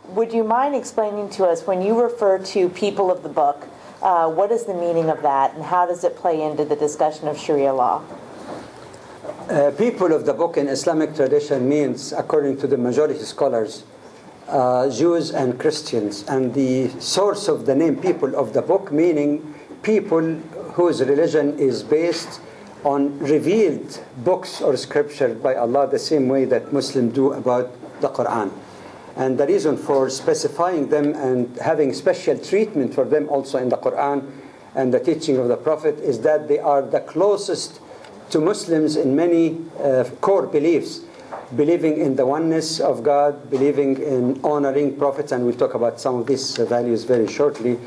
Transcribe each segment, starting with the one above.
Would you mind explaining to us, when you refer to people of the book, what is the meaning of that, and how does it play into the discussion of Sharia law? People of the book in Islamic tradition means, according to the majority scholars, Jews and Christians. And the source of the name people of the book, meaning people whose religion is based on revealed books or scripture by Allah, the same way that Muslims do about the Quran. And the reason for specifying them and having special treatment for them also in the Quran and the teaching of the Prophet is that they are the closest to Muslims in many core beliefs, believing in the oneness of God, believing in honoring prophets, and we'll talk about some of these values very shortly.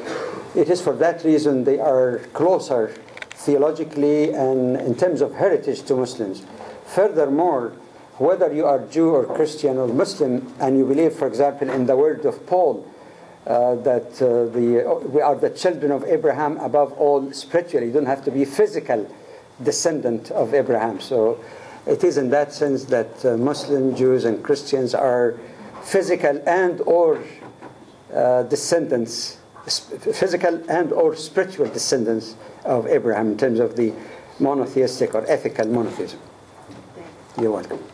It is for that reason they are closer theologically and in terms of heritage to Muslims. Furthermore, whether you are Jew or Christian or Muslim, and you believe, for example, in the word of Paul, that we are the children of Abraham above all spiritually. You don't have to be physical descendant of Abraham. So it is in that sense that Muslim, Jews, and Christians are physical and or descendants, physical and or spiritual descendants of Abraham in terms of the monotheistic or ethical monotheism. You're welcome.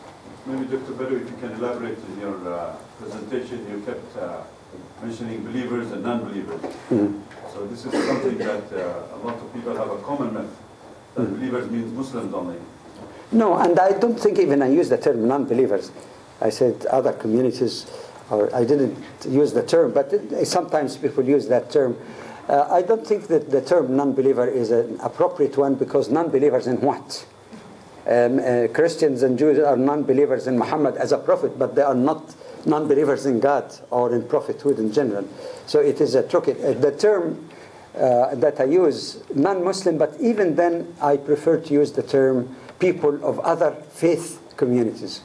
Maybe Dr. Badawi, if you can elaborate in your presentation, you kept mentioning believers and non-believers. Mm-hmm. So this is something that a lot of people have a common myth, that believers means Muslims only. No, and I don't think even I used the term non-believers. I said other communities, or I didn't use the term, but sometimes people use that term. I don't think that the term non-believer is an appropriate one, because non-believers in what? Christians and Jews are non-believers in Muhammad as a prophet, but they are not non-believers in God or in prophethood in general. So it is a tricky. The term that I use, non-Muslim, but even then I prefer to use the term people of other faith communities.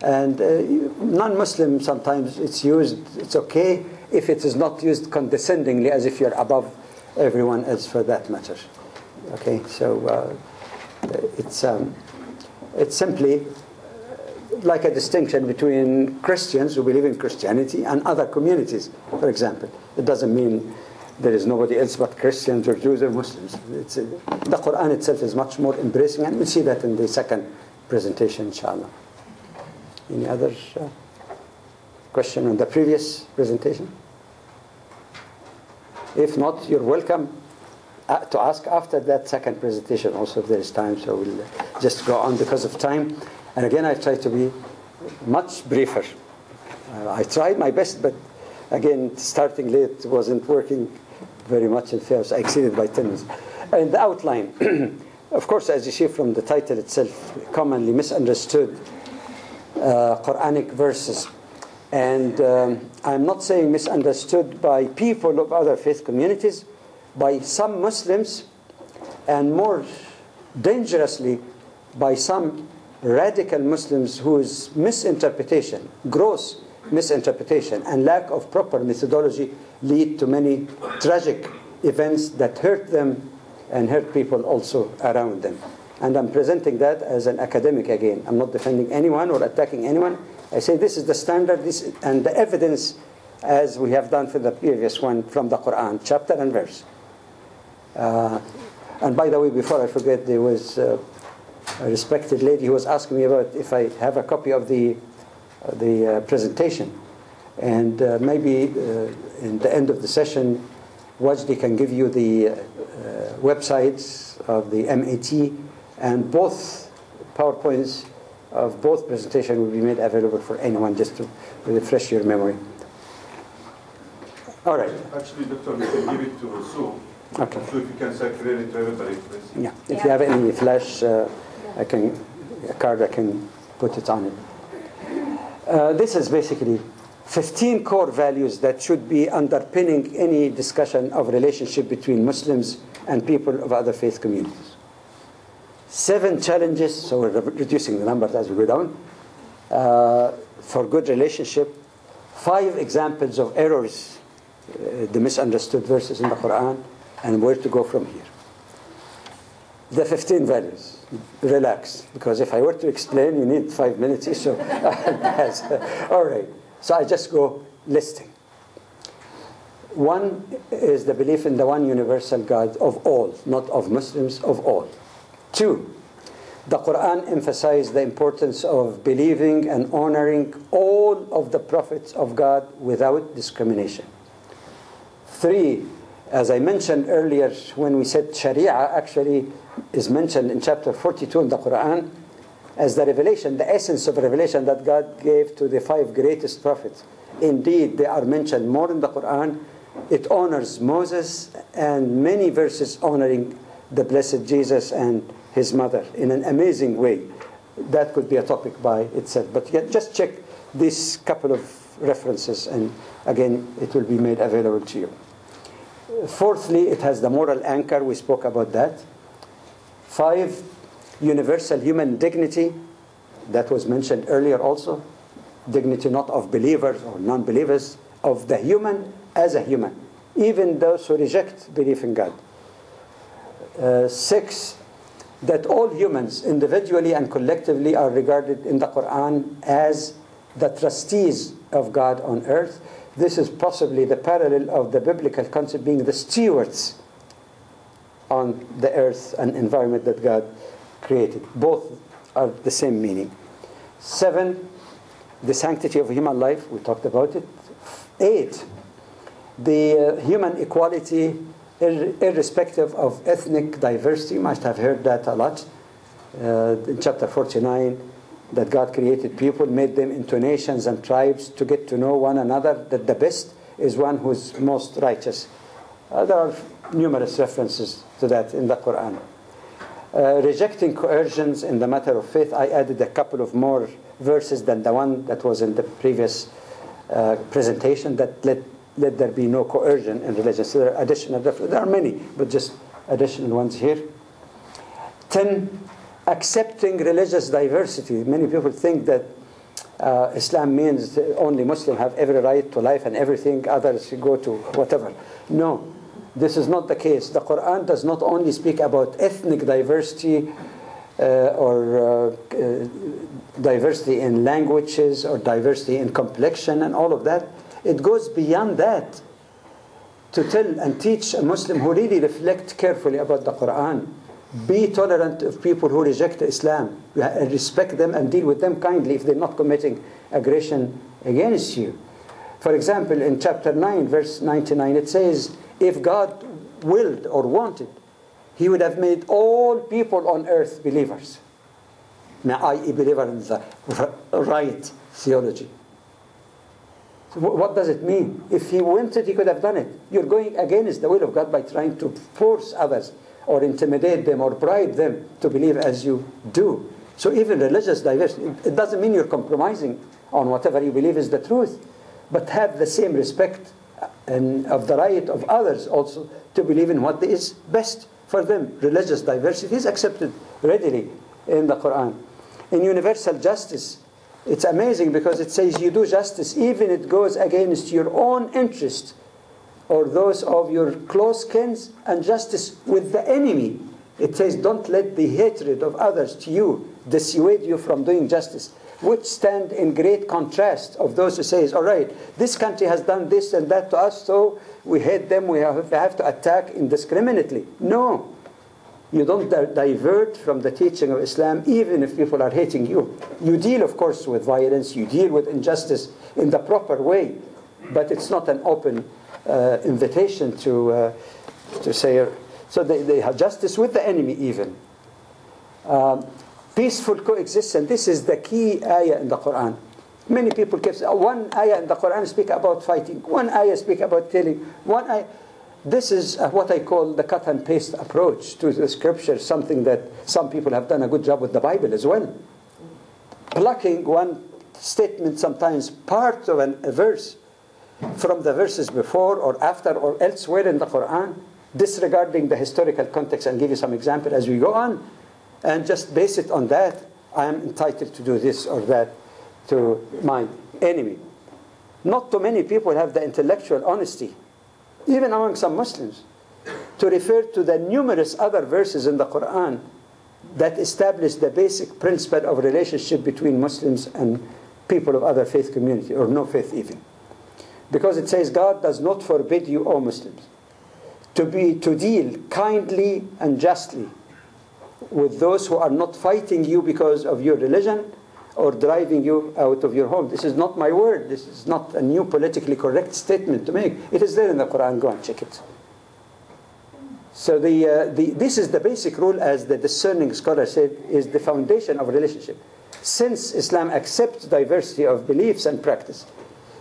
And non-Muslim, sometimes it's used, it's okay if it is not used condescendingly as if you're above everyone else for that matter. Okay, so it's simply like a distinction between Christians who believe in Christianity and other communities, for example. It doesn't mean there is nobody else but Christians or Jews or Muslims. The Quran itself is much more embracing, and we'll see that in the second presentation, inshallah. Any other question on the previous presentation? If not, you're welcome to ask after that second presentation also if there is time. So we'll just go on because of time. And again, I try to be much briefer. I tried my best, but again, starting late wasn't working very much in favor. So I exceeded by 10 minutes. And the outline, of course, as you see from the title itself, commonly misunderstood Quranic verses. And I'm not saying misunderstood by people of other faith communities, by some Muslims, and more dangerously by some radical Muslims whose misinterpretation, gross misinterpretation, and lack of proper methodology lead to many tragic events that hurt them and hurt people also around them. And I'm presenting that as an academic again. I'm not defending anyone or attacking anyone. I say this is the standard, and the evidence, as we have done for the previous one, from the Quran, chapter and verse. And by the way, before I forget, there was a respected lady who was asking me about if I have a copy of the presentation. And maybe in the end of the session, Wajdi can give you the websites of the MAT, and both PowerPoints of both presentations will be made available for anyone, just to refresh your memory. All right. Actually, Doctor, we can give it to Sue. Okay. So if you can circulate it to everybody, please. Yeah. If you have any flash, a card, I can put it on it. This is basically 15 core values that should be underpinning any discussion of relationship between Muslims and people of other faith communities. 7 challenges, so we're reducing the numbers as we go down, for good relationship. 5 examples of errors, the misunderstood verses in the Quran, and where to go from here. The 15 values. Relax, because if I were to explain, you need 5 minutes each. So all right. So I just go listing. One is the belief in the one universal God of all, not of Muslims, of all. Two, the Quran emphasized the importance of believing and honoring all of the prophets of God without discrimination. Three, as I mentioned earlier, when we said Shari'ah actually is mentioned in chapter 42 in the Quran as the revelation, the essence of revelation that God gave to the 5 greatest prophets. Indeed, they are mentioned more in the Quran. It honors Moses and many verses honoring the blessed Jesus and his mother in an amazing way. That could be a topic by itself. But just check these couple of references, and again, it will be made available to you. Fourthly, it has the moral anchor. We spoke about that. 5, universal human dignity. That was mentioned earlier also. Dignity not of believers or non-believers, of the human as a human, even those who reject belief in God. 6, that all humans, individually and collectively, are regarded in the Quran as the trustees of God on earth. This is possibly the parallel of the biblical concept being the stewards on the earth and environment that God created. Both are the same meaning. 7, the sanctity of human life. We talked about it. 8, the human equality irrespective of ethnic diversity. You must have heard that a lot. In chapter 49, that God created people, made them into nations and tribes to get to know one another, that the best is one who is most righteous. There are numerous references to that in the Quran. Rejecting coercions in the matter of faith, I added a couple of more verses than the one that was in the previous presentation that let there be no coercion in religion. So there are additional references. There are many, but just additional ones here. 10, accepting religious diversity. Many people think that Islam means only Muslims have every right to life and everything, others go to whatever. No, this is not the case. The Quran does not only speak about ethnic diversity or diversity in languages or diversity in complexion and all of that. It goes beyond that to tell and teach a Muslim who really reflect carefully about the Quran. Be tolerant of people who reject Islam. Respect them and deal with them kindly if they're not committing aggression against you. For example, in chapter 9, verse 99, it says, if God willed or wanted, He would have made all people on earth believers. Now, i.e. believer in the right theology. So what does it mean? If He wanted, He could have done it. You're going against the will of God by trying to force others or intimidate them or bribe them to believe as you do. So even religious diversity, it doesn't mean you're compromising on whatever you believe is the truth, but have the same respect and of the right of others also to believe in what is best for them. Religious diversity is accepted readily in the Quran. In universal justice, it's amazing because it says you do justice even it goes against your own interest or those of your close kins, and justice with the enemy. It says don't let the hatred of others to you dissuade you from doing justice, which stand in great contrast of those who say, all right, this country has done this and that to us, so we hate them, we have to attack indiscriminately. No. You don't divert from the teaching of Islam even if people are hating you. You deal, of course, with violence. You deal with injustice in the proper way. But it's not an open invitation to say... So they have justice with the enemy even. Peaceful coexistence. This is the key ayah in the Quran. Many people keep saying, one ayah in the Quran speak about fighting. One ayah speak about killing. One ayah... This is what I call the cut and paste approach to the scripture, something that some people have done a good job with the Bible as well. Plucking one statement, sometimes part of a verse, from the verses before or after or elsewhere in the Quran, disregarding the historical context, and give you some example as we go on, and just base it on that. I am entitled to do this or that to my enemy. Not too many people have the intellectual honesty, even among some Muslims, to refer to the numerous other verses in the Quran that establish the basic principle of relationship between Muslims and people of other faith community, or no faith even. Because it says, God does not forbid you, O Muslims, to deal kindly and justly with those who are not fighting you because of your religion or driving you out of your home. This is not my word. This is not a new politically correct statement to make. It is there in the Quran. Go and check it. So this is the basic rule, as the discerning scholar said, is the foundation of relationship. Since Islam accepts diversity of beliefs and practice,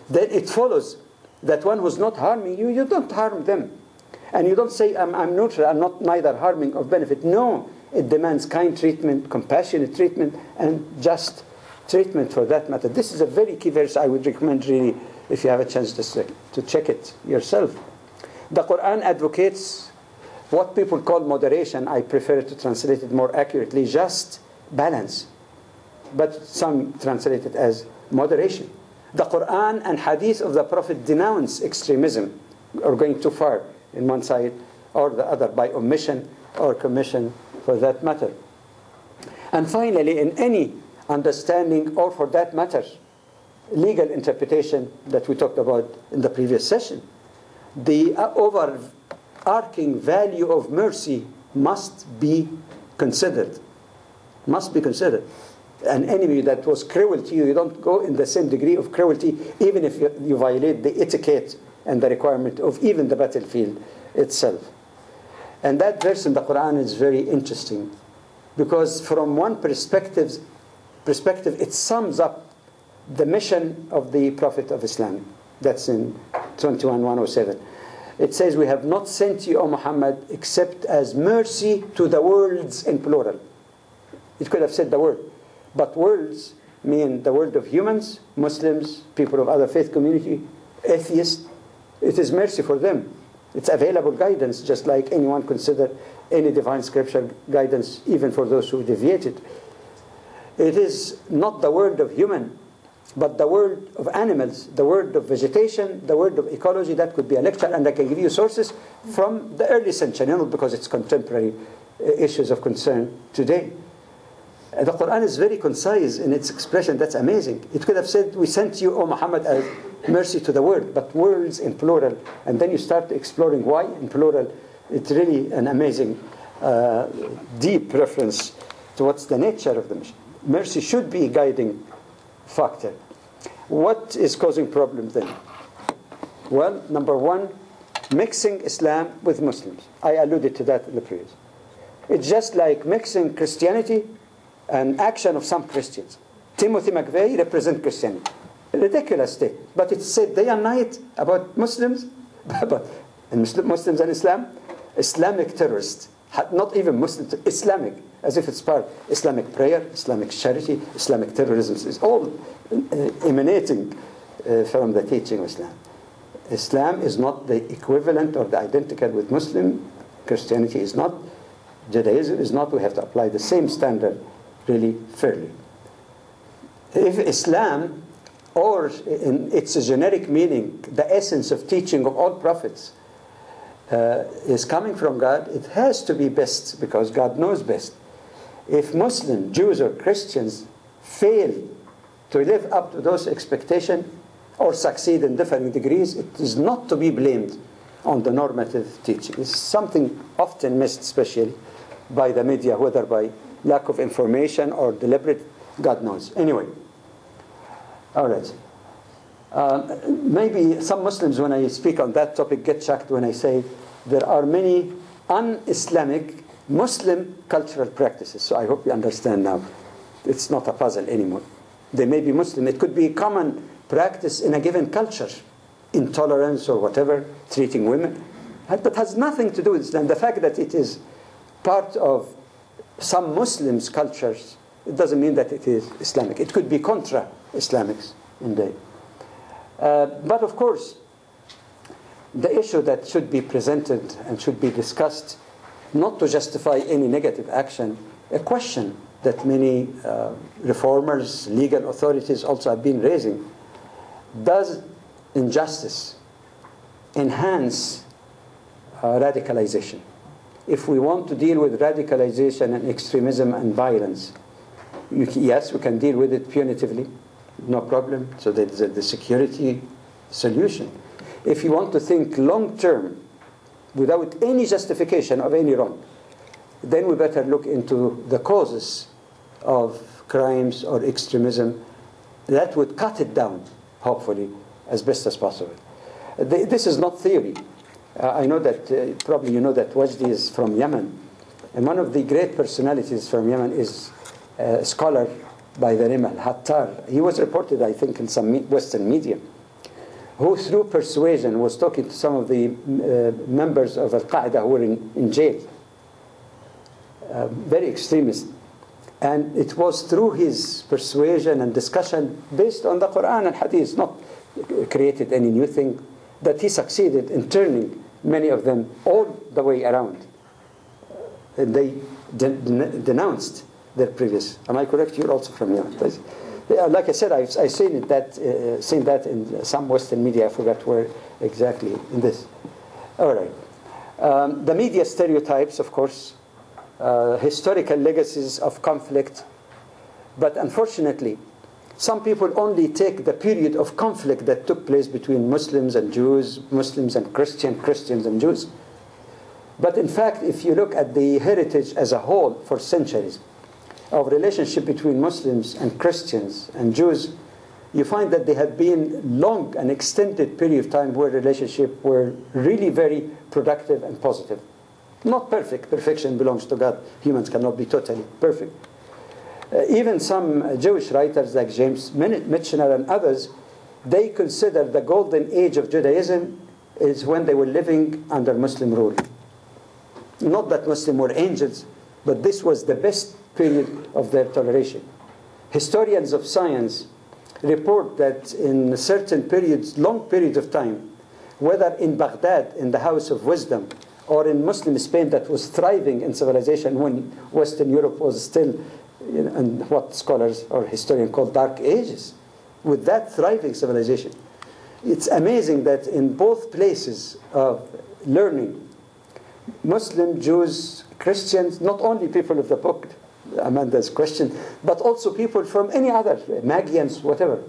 then it follows that one who's not harming you, you don't harm them. And you don't say, I'm neutral, I'm not neither harming or benefit. No, it demands kind treatment, compassionate treatment, and just treatment for that matter. This is a very key verse. I would recommend really, if you have a chance to check it yourself. The Quran advocates what people call moderation. I prefer to translate it more accurately, just balance. But some translate it as moderation. The Quran and Hadith of the Prophet denounce extremism, or going too far in one side or the other, by omission or commission for that matter. And finally, in any understanding, or for that matter, legal interpretation that we talked about in the previous session, the overarching value of mercy must be considered. Must be considered. An enemy that was cruel to you, you don't go in the same degree of cruelty, even if you violate the etiquette and the requirement of even the battlefield itself. And that verse in the Quran is very interesting, because from one perspective, it sums up the mission of the Prophet of Islam. That's in 21:107. It says, we have not sent you, O Muhammad, except as mercy to the worlds, in plural. It could have said the world. But worlds mean the world of humans, Muslims, people of other faith community, atheists. It is mercy for them. It's available guidance, just like anyone consider any divine scripture guidance, even for those who deviated. It is not the world of human, but the world of animals, the world of vegetation, the world of ecology. That could be a lecture, and I can give you sources from the early century, not because it's contemporary issues of concern today. The Quran is very concise in its expression. That's amazing. It could have said, we sent you, O Muhammad, as mercy to the world, but worlds in plural. And then you start exploring why in plural. It's really an amazing, deep reference to what's the nature of the mission. Mercy should be a guiding factor. What is causing problems then? Well, number one, mixing Islam with Muslims. I alluded to that in the previous. It's just like mixing Christianity and action of some Christians. Timothy McVeigh represents Christianity. A ridiculous state. But it's said day and night about Muslims, and Muslims and Islam, Islamic terrorists. Not even Muslims, Islamic, as if it's part of Islamic prayer, Islamic charity, Islamic terrorism. It's all emanating from the teaching of Islam. Islam is not the equivalent or the identical with Muslim. Christianity is not. Judaism is not. We have to apply the same standard really fairly. If Islam, or in its generic meaning, the essence of teaching of all prophets, is coming from God, it has to be best, because God knows best. If Muslims, Jews or Christians fail to live up to those expectations or succeed in different degrees, it is not to be blamed on the normative teaching. It's something often missed, especially by the media, whether by lack of information or deliberate, God knows. Anyway, all right. Maybe some Muslims, when I speak on that topic, get shocked when I say there are many un-Islamic Muslim cultural practices. So I hope you understand now. It's not a puzzle anymore. They may be Muslim. It could be a common practice in a given culture. Intolerance or whatever, treating women. That has nothing to do with Islam. The fact that it is part of some Muslims' cultures, it doesn't mean that it is Islamic. It could be contra-Islamics indeed. But of course, the issue that should be presented and should be discussed, not to justify any negative action, a question that many reformers, legal authorities also have been raising. Does injustice enhance radicalization? If we want to deal with radicalization and extremism and violence, yes, we can deal with it punitively, no problem. So that's the security solution. If you want to think long term, without any justification of any wrong, then we better look into the causes of crimes or extremism. That would cut it down, hopefully, as best as possible. This is not theory. I know that probably you know that Wajdi is from Yemen. And one of the great personalities from Yemen is a scholar by the name Al-Hattar. He was reported, I think, in some Western media, who through persuasion was talking to some of the members of Al-Qaeda who were in jail. Very extremist. And it was through his persuasion and discussion based on the Quran and Hadith, not created any new thing, that he succeeded in turning many of them all the way around. And they denounced their previous. Am I correct? You're also from Yemen. Like I said, I've seen that in some Western media. I forgot where exactly in this. All right. The media stereotypes, of course, historical legacies of conflict. But unfortunately, some people only take the period of conflict that took place between Muslims and Jews, Muslims and Christians and Jews. But in fact, if you look at the heritage as a whole for centuries of relationship between Muslims and Christians and Jews, you find that there have been long and extended period of time where relationships were really very productive and positive. Not perfect. Perfection belongs to God. Humans cannot be totally perfect. Even some Jewish writers like James Michener and others, they consider the golden age of Judaism is when they were living under Muslim rule. Not that Muslims were angels, but this was the best period of their toleration. Historians of science report that in certain periods, long periods of time, whether in Baghdad, in the House of Wisdom, or in Muslim Spain that was thriving in civilization when Western Europe was still in what scholars or historians call dark ages, with that thriving civilization. It's amazing that in both places of learning, Muslim, Jews, Christians, not only people of the book, Amanda's question, but also people from any other, Magians, whatever,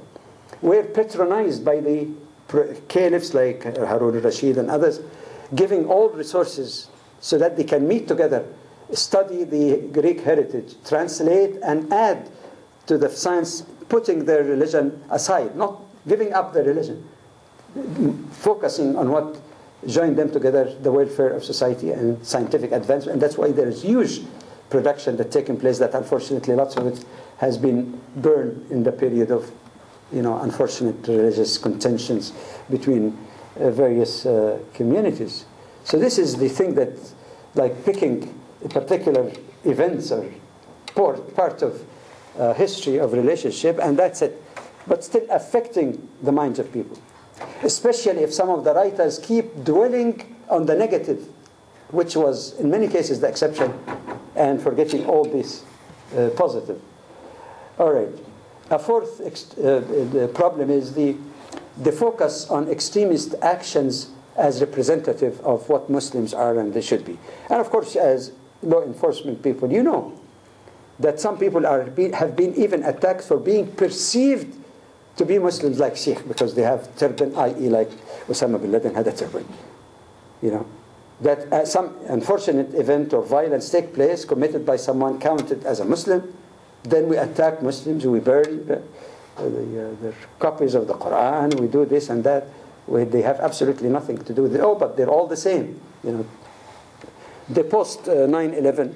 were patronized by the caliphs like Harun al-Rashid and others, giving all resources so that they can meet together, study the Greek heritage, translate and add to the science, putting their religion aside, not giving up their religion, focusing on what joined them together, the welfare of society and scientific advancement. And that's why there is huge production that's taken place that unfortunately lots of it has been burned in the period of unfortunate religious contentions between various communities. So this is the thing that, like picking particular events or part of history of relationship, and that's it. But still affecting the minds of people. Especially if some of the writers keep dwelling on the negative, which was in many cases the exception, and forgetting all this positive. All right. A fourth problem is the focus on extremist actions as representative of what Muslims are and they should be. And of course, as law enforcement people, you know that some people have been even attacked for being perceived to be Muslims, like Sheikh, because they have turban, i.e. like Osama bin Laden had a turban. That some unfortunate event or violence take place committed by someone counted as a Muslim, then we attack Muslims, we burn their copies of the Quran, we do this and that. They have absolutely nothing to do with it. Oh, but they're all the same. The post 9/11,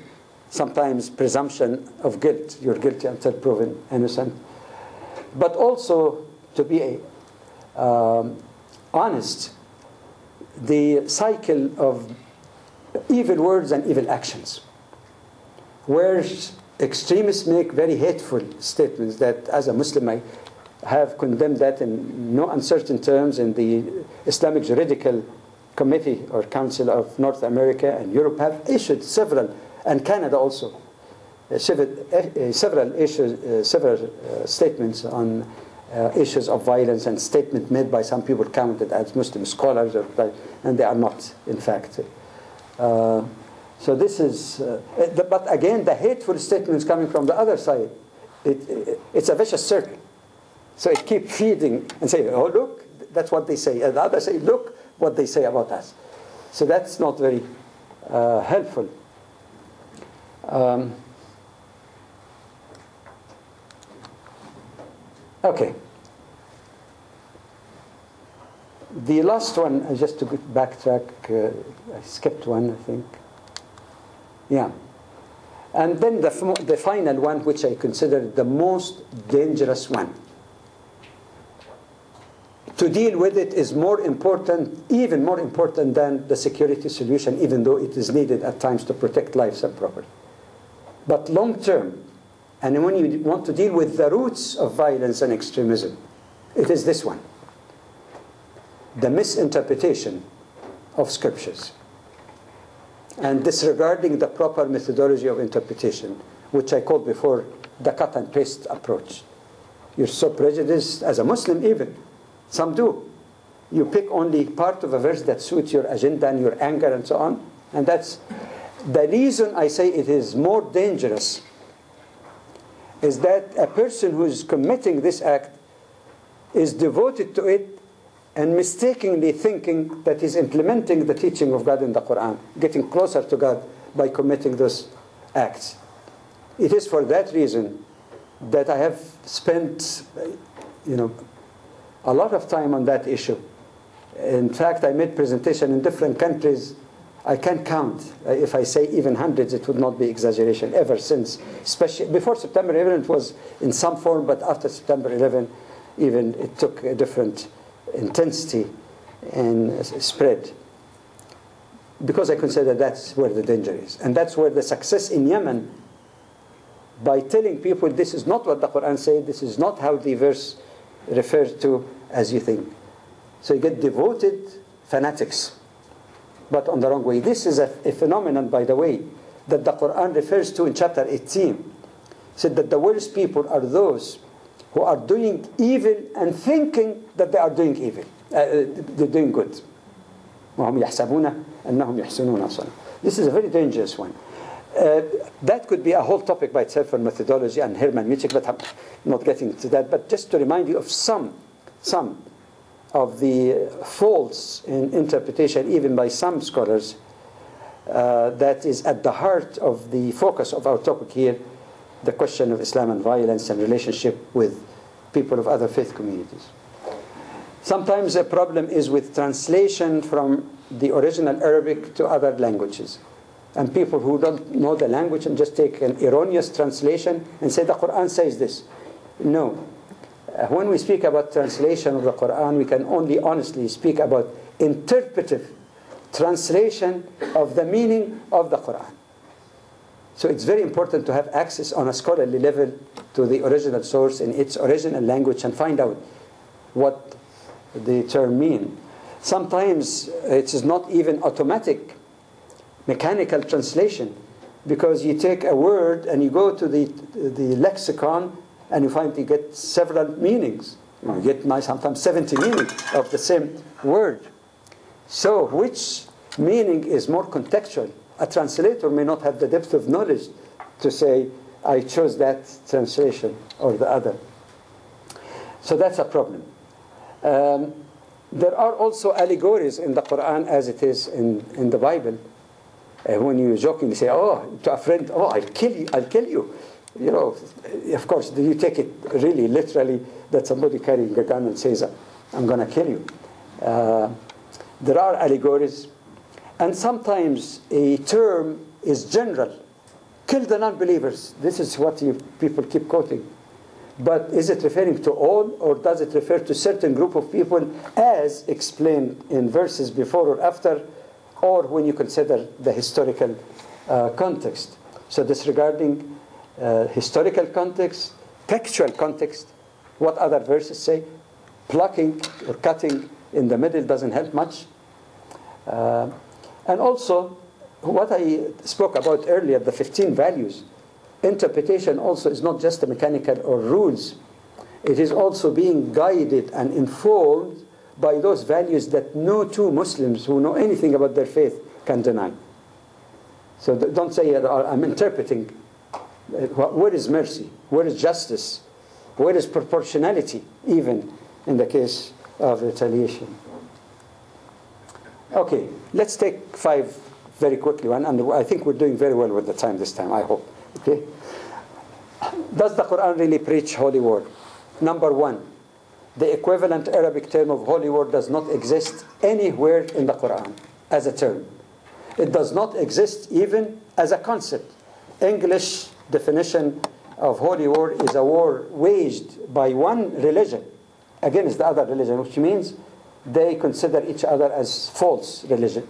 sometimes presumption of guilt. You're guilty until proven innocent. But also, to be honest, the cycle of evil words and evil actions, where extremists make very hateful statements that, as a Muslim, I have condemned that in no uncertain terms in the Islamic Juridical Committee or Council of North America and Europe have issued several, and Canada also, several statements on issues of violence, and statements made by some people counted as Muslim scholars, and they are not, in fact. So this is, but again, the hateful statements coming from the other side, it's a vicious circle. So it keeps feeding and saying, oh, look, that's what they say. And the others say, look what they say about us. So that's not very helpful. Okay. The last one, just to backtrack, I skipped one, I think. Yeah. And then the final one, which I consider the most dangerous one. To deal with it is more important, even more important than the security solution, even though it is needed at times to protect lives and property. But long term, and when you want to deal with the roots of violence and extremism, it is this one: the misinterpretation of scriptures and disregarding the proper methodology of interpretation, which I called before the cut and paste approach. You're so prejudiced as a Muslim even. Some do. You pick only part of a verse that suits your agenda and your anger and so on. And that's the reason I say it is more dangerous, is that a person who is committing this act is devoted to it and mistakenly thinking that he's implementing the teaching of God in the Quran, getting closer to God by committing those acts. It is for that reason that I have spent, a lot of time on that issue. In fact, I made presentation in different countries. I can't count. If I say even hundreds, it would not be exaggeration. Ever since, especially before September 11, it was in some form, but after September 11, even it took a different intensity and spread. Because I consider that's where the danger is. And that's where the success in Yemen, by telling people this is not what the Quran said, this is not how the verse refers to as you think. So you get devoted fanatics, but on the wrong way. This is a phenomenon, by the way, that the Quran refers to in chapter 18. It said that the worst people are those who are doing evil and thinking that they are doing evil. They're doing good. وَهُمْ يَحْسَبُونَ أَنَّهُمْ يَحْسُنُونَ صَنْعًا. This is a very dangerous one. That could be a whole topic by itself on methodology and hermeneutic, but I'm not getting to that. But just to remind you of some of the faults in interpretation, even by some scholars, that is at the heart of the focus of our topic here, the question of Islam and violence and relationship with people of other faith communities. Sometimes a problem is with translation from the original Arabic to other languages. And people who don't know the language and just take an erroneous translation and say the Quran says this. No. When we speak about translation of the Quran, we can only honestly speak about interpretive translation of the meaning of the Quran. So it's very important to have access on a scholarly level to the original source in its original language and find out what the term means. Sometimes it is not even automatic mechanical translation, because you take a word and you go to the lexicon and you find you get several meanings. You get sometimes 70 meanings of the same word. So which meaning is more contextual? A translator may not have the depth of knowledge to say, I chose that translation or the other. So that's a problem. There are also allegories in the Quran as it is in the Bible. When you jokingly say, oh, to a friend, oh, I'll kill you. You know, of course, do you take it really literally that somebody carrying a gun and says, I'm going to kill you? There are allegories. And sometimes a term is general. Kill the non-believers. This is what people keep quoting. But is it referring to all, or does it refer to certain group of people as explained in verses before or after, or when you consider the historical context? So disregarding historical context, textual context, what other verses say, plucking or cutting in the middle doesn't help much. And also, what I spoke about earlier, the 15 values. Interpretation also is not just a mechanical or rules. It is also being guided and informed by those values that no two Muslims who know anything about their faith can deny. So don't say, I'm interpreting. Where is mercy? Where is justice? Where is proportionality, even in the case of retaliation? Okay, let's take 5 very quickly, and I think we're doing very well with the time this time, I hope. Okay? Does the Quran really preach holy war? Number 1, the equivalent Arabic term of holy war does not exist anywhere in the Quran as a term. It does not exist even as a concept. English definition of holy war is a war waged by one religion against the other religion, which means they consider each other as false religion.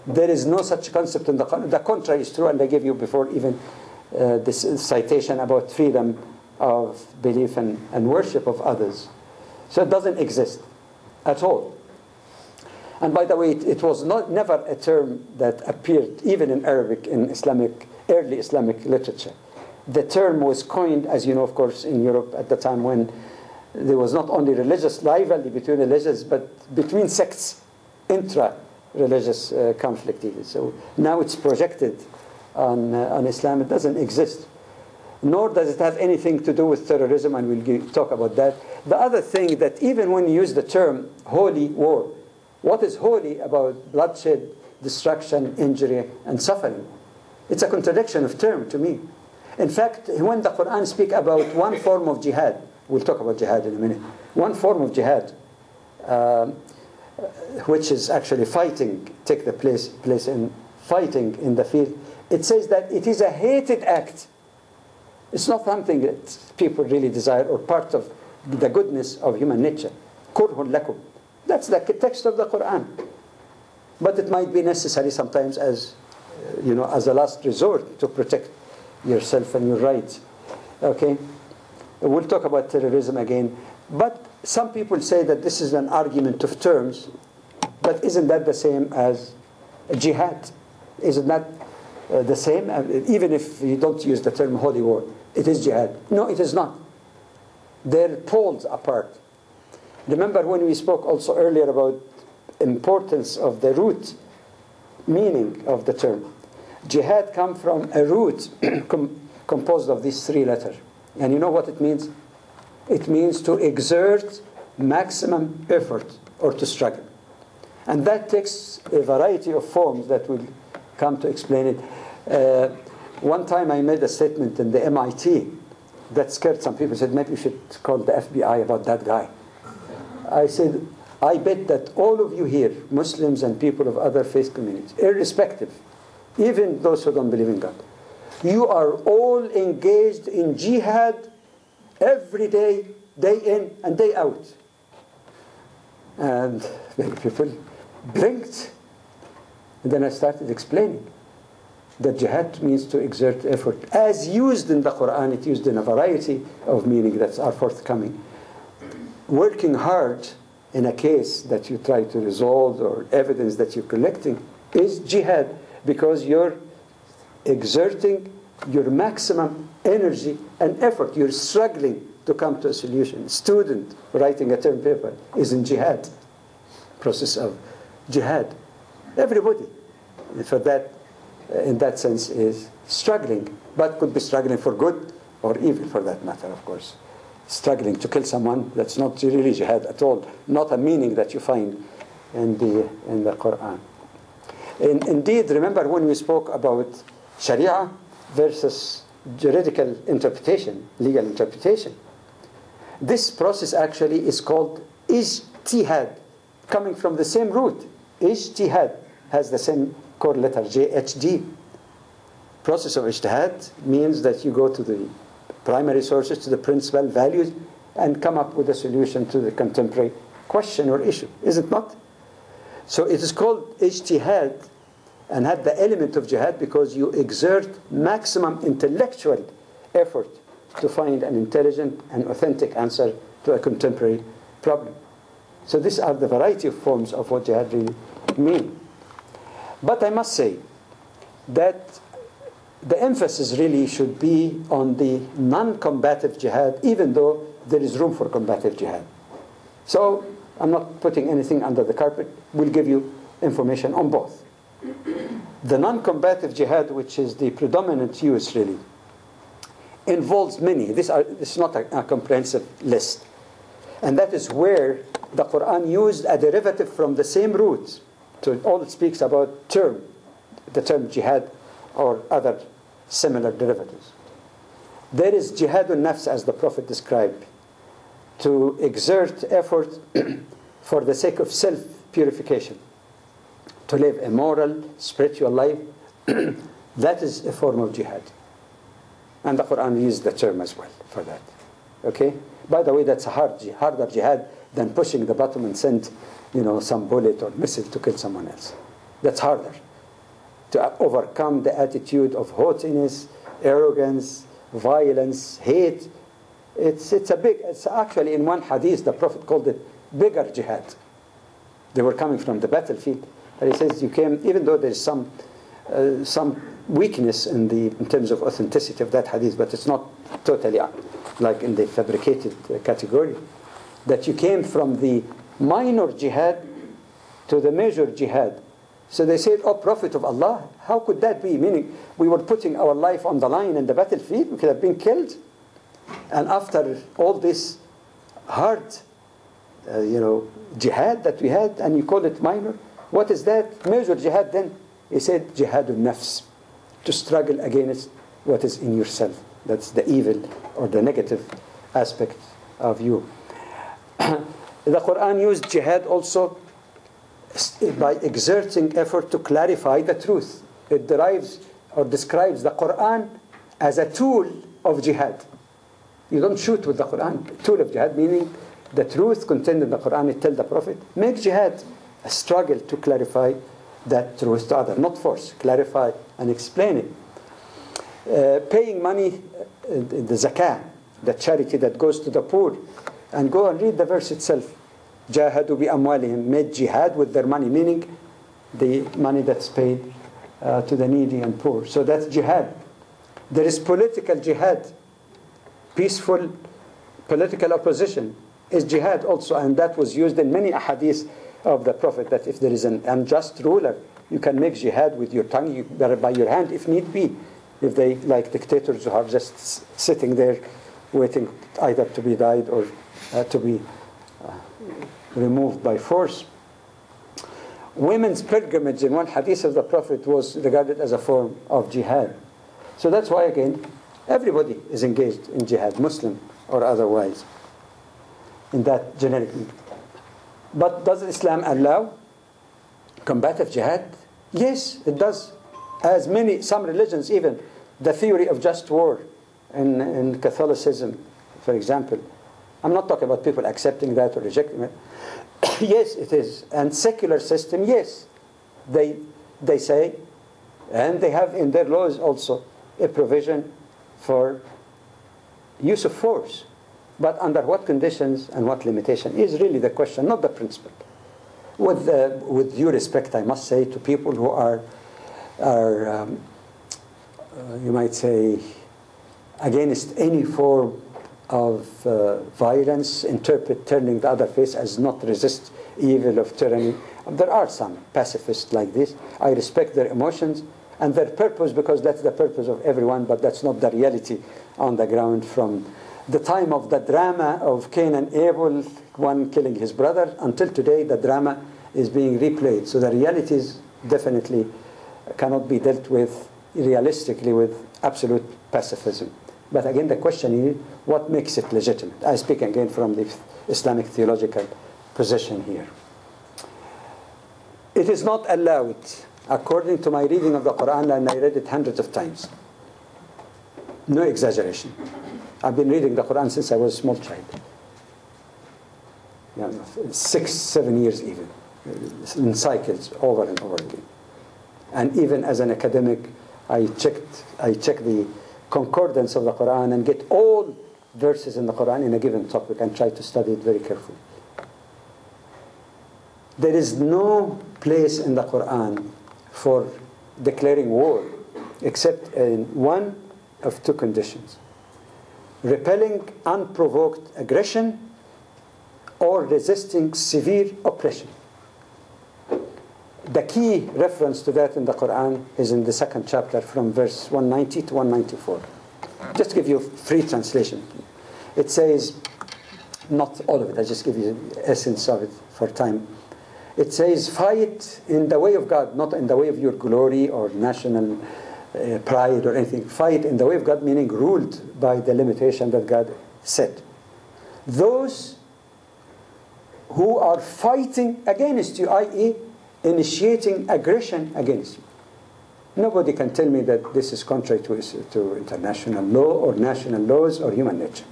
There is no such concept in the Quran. The contrary is true, and I gave you before even this citation about freedom of belief and worship of others. So it doesn't exist at all. And by the way, it was never a term that appeared even in Arabic, in early Islamic literature. The term was coined, as you know, of course, in Europe at the time when there was not only religious rivalry between religions, but between sects, intra-religious conflict even. So now it's projected on Islam. It doesn't exist. Nor does it have anything to do with terrorism, and we'll talk about that. The other thing that even when you use the term holy war, what is holy about bloodshed, destruction, injury, and suffering? It's a contradiction of term to me. In fact, when the Quran speaks about one form of jihad, we'll talk about jihad in a minute, one form of jihad, which is actually fighting, take the place in fighting in the field, it says that it is a hated act. It's not something that people really desire or part of the goodness of human nature. Kurhun lakum. That's the text of the Quran. But it might be necessary sometimes as a last resort to protect yourself and your rights. Okay? We'll talk about terrorism again. But some people say that this is an argument of terms. But isn't that the same as jihad? Isn't that the same? Even if you don't use the term holy war, it is jihad. No, it is not. They're poles apart. Remember when we spoke also earlier about importance of the root meaning of the term. Jihad comes from a root composed of these 3 letters. And you know what it means? It means to exert maximum effort or to struggle. And that takes a variety of forms that will come to explain it. One time I made a statement in the MIT that scared some people. Said, maybe you should call the FBI about that guy. I said, I bet that all of you here, Muslims and people of other faith communities, irrespective, even those who don't believe in God, you are all engaged in jihad every day, day in and day out. And many people blinked. And then I started explaining that jihad means to exert effort. As used in the Quran, it's used in a variety of meanings that are forthcoming. Working hard in a case that you try to resolve or evidence that you're collecting is jihad, because you're exerting your maximum energy and effort. You're struggling to come to a solution. Student writing a term paper is in jihad, process of jihad. Everybody, for that, in that sense, is struggling, but could be struggling for good or evil, for that matter, of course. Struggling to kill someone, that's not really jihad at all, not a meaning that you find in the Quran. Indeed, remember when we spoke about Shari'ah versus juridical interpretation, legal interpretation. This process actually is called ijtihad, coming from the same root. Ijtihad has the same core letter, JHD. Process of ijtihad means that you go to the primary sources, to the principal values, and come up with a solution to the contemporary question or issue. Is it not? So it is called ijtihad and had the element of jihad because you exert maximum intellectual effort to find an intelligent and authentic answer to a contemporary problem. So these are the variety of forms of what jihad really means. But I must say that the emphasis really should be on the non-combative jihad, even though there is room for combative jihad. So I'm not putting anything under the carpet. We'll give you information on both. The non-combative jihad, which is the predominant use really, involves many. This is not a comprehensive list. And that is where the Quran used a derivative from the same root. So all it speaks about the term jihad or other similar derivatives. There is jihadun nafs, as the Prophet described, to exert effort for the sake of self-purification, to live a moral, spiritual life. That is a form of jihad. And the Quran used the term as well for that. Okay? By the way, that's a harder jihad than pushing the button and send, some bullet or missile to kill someone else. That's harder. To overcome the attitude of haughtiness, arrogance, violence, hate. It's actually in one hadith, the Prophet called it bigger jihad. They were coming from the battlefield. And he says, even though there's some weakness in terms of authenticity of that hadith, but it's not totally like in the fabricated category, that you came from the minor jihad to the major jihad. So they said, "Oh, Prophet of Allah, how could that be?" Meaning, we were putting our life on the line in the battlefield, we could have been killed. And after all this hard, jihad that we had, and you call it minor, what is that? Major jihad then? He said, jihadun nafs, to struggle against what is in yourself. That's the evil or the negative aspect of you. The Quran used jihad also by exerting effort to clarify the truth. It derives or describes the Quran as a tool of jihad. You don't shoot with the Quran. Tool of jihad, meaning the truth contained in the Quran. It tells the Prophet, make jihad a struggle to clarify that truth to others, not force. Clarify and explain it. Paying money, the zakah, the charity that goes to the poor, and go and read the verse itself. Jahadu bi amwalihim, made jihad with their money, meaning the money that's paid to the needy and poor. So that's jihad. There is political jihad. Peaceful political opposition is jihad also, and that was used in many ahadith of the Prophet, that if there is an unjust ruler, you can make jihad with your tongue, by your hand if need be. If they, like dictators who are just sitting there waiting either to be died or to be removed by force. Women's pilgrimage in one hadith of the Prophet was regarded as a form of jihad. So that's why, again, everybody is engaged in jihad, Muslim or otherwise, in that generic meaning. But does Islam allow combative jihad? Yes, it does. As some religions, even the theory of just war in Catholicism, for example. I'm not talking about people accepting that or rejecting it. Yes, it is. And secular system, yes. They say, and they have in their laws also a provision for use of force. But under what conditions and what limitation is really the question, not the principle. With due respect, I must say, to people who are you might say, against any form of violence, interpret turning the other face as not resist evil of tyranny. There are some pacifists like this. I respect their emotions and their purpose, because that's the purpose of everyone, but that's not the reality on the ground. From the time of the drama of Cain and Abel, one killing his brother, until today, the drama is being replayed. So the realities definitely cannot be dealt with realistically with absolute pacifism. But again, the question is, what makes it legitimate? I speak again from the Islamic theological position here. It is not allowed, according to my reading of the Quran, and I read it hundreds of times. No exaggeration. I've been reading the Quran since I was a small child. 6, 7 years even. In cycles, over and over again. And even as an academic, I check the concordance of the Quran and get all verses in the Quran in a given topic and try to study it very carefully. There is no place in the Quran for declaring war except in one of two conditions: repelling unprovoked aggression or resisting severe oppression. The key reference to that in the Quran is in the second chapter from verse 190 to 194. Just give you a free translation. It says, not all of it, I just give you the essence of it for time. It says, fight in the way of God, not in the way of your glory or national pride or anything. Fight in the way of God, meaning ruled by the limitation that God set. Those who are fighting against you, i.e. initiating aggression against you. Nobody can tell me that this is contrary to international law or national laws or human nature.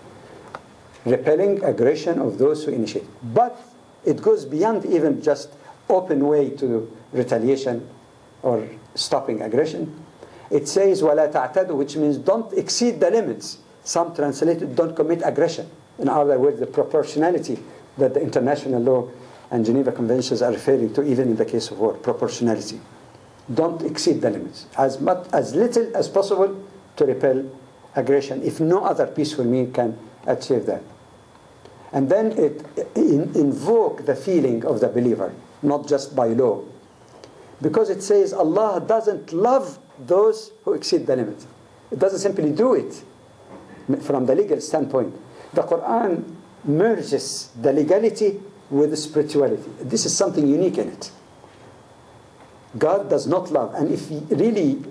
Repelling aggression of those who initiate. But it goes beyond even just open way to retaliation or stopping aggression. It says, وَلَا تَعْتَدُوا, which means don't exceed the limits. Some translate it, don't commit aggression. In other words, the proportionality that the international law and Geneva Conventions are referring to, even in the case of war, proportionality. Don't exceed the limits. As little as possible to repel aggression, if no other peaceful means can achieve that. And then it invoke the feeling of the believer, not just by law. Because it says Allah doesn't love those who exceed the limit. It doesn't simply do it from the legal standpoint. The Quran merges the legality with the spirituality. This is something unique in it. God does not love. And if you really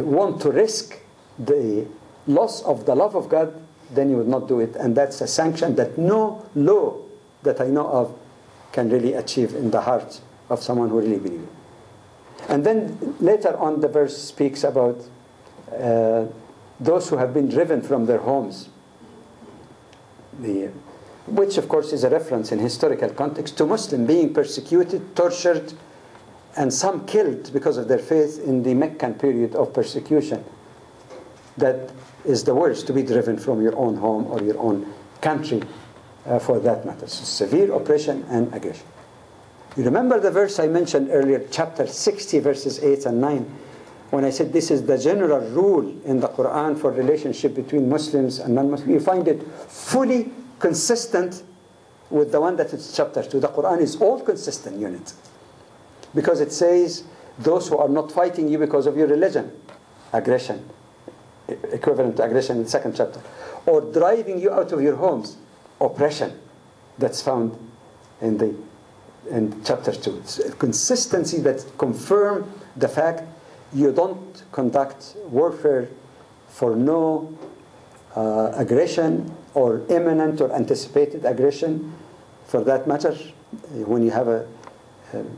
want to risk the loss of the love of God, then you would not do it. And that's a sanction that no law that I know of can really achieve in the heart of someone who really believes. And then later on the verse speaks about those who have been driven from their homes. Which of course is a reference in historical context to Muslims being persecuted, tortured, and some killed because of their faith in the Meccan period of persecution. That is the worst, to be driven from your own home or your own country for that matter. So severe oppression and aggression. You remember the verse I mentioned earlier, chapter 60, verses 8 and 9, when I said this is the general rule in the Quran for relationship between Muslims and non-Muslims. You find it fully consistent with the one that is chapter 2. The Quran is all consistent unit. Because it says, those who are not fighting you because of your religion, aggression, equivalent to aggression in the second chapter, or driving you out of your homes, oppression, that's found in chapter 2. It's a consistency that confirm the fact you don't conduct warfare for no aggression or imminent or anticipated aggression, for that matter. When you have a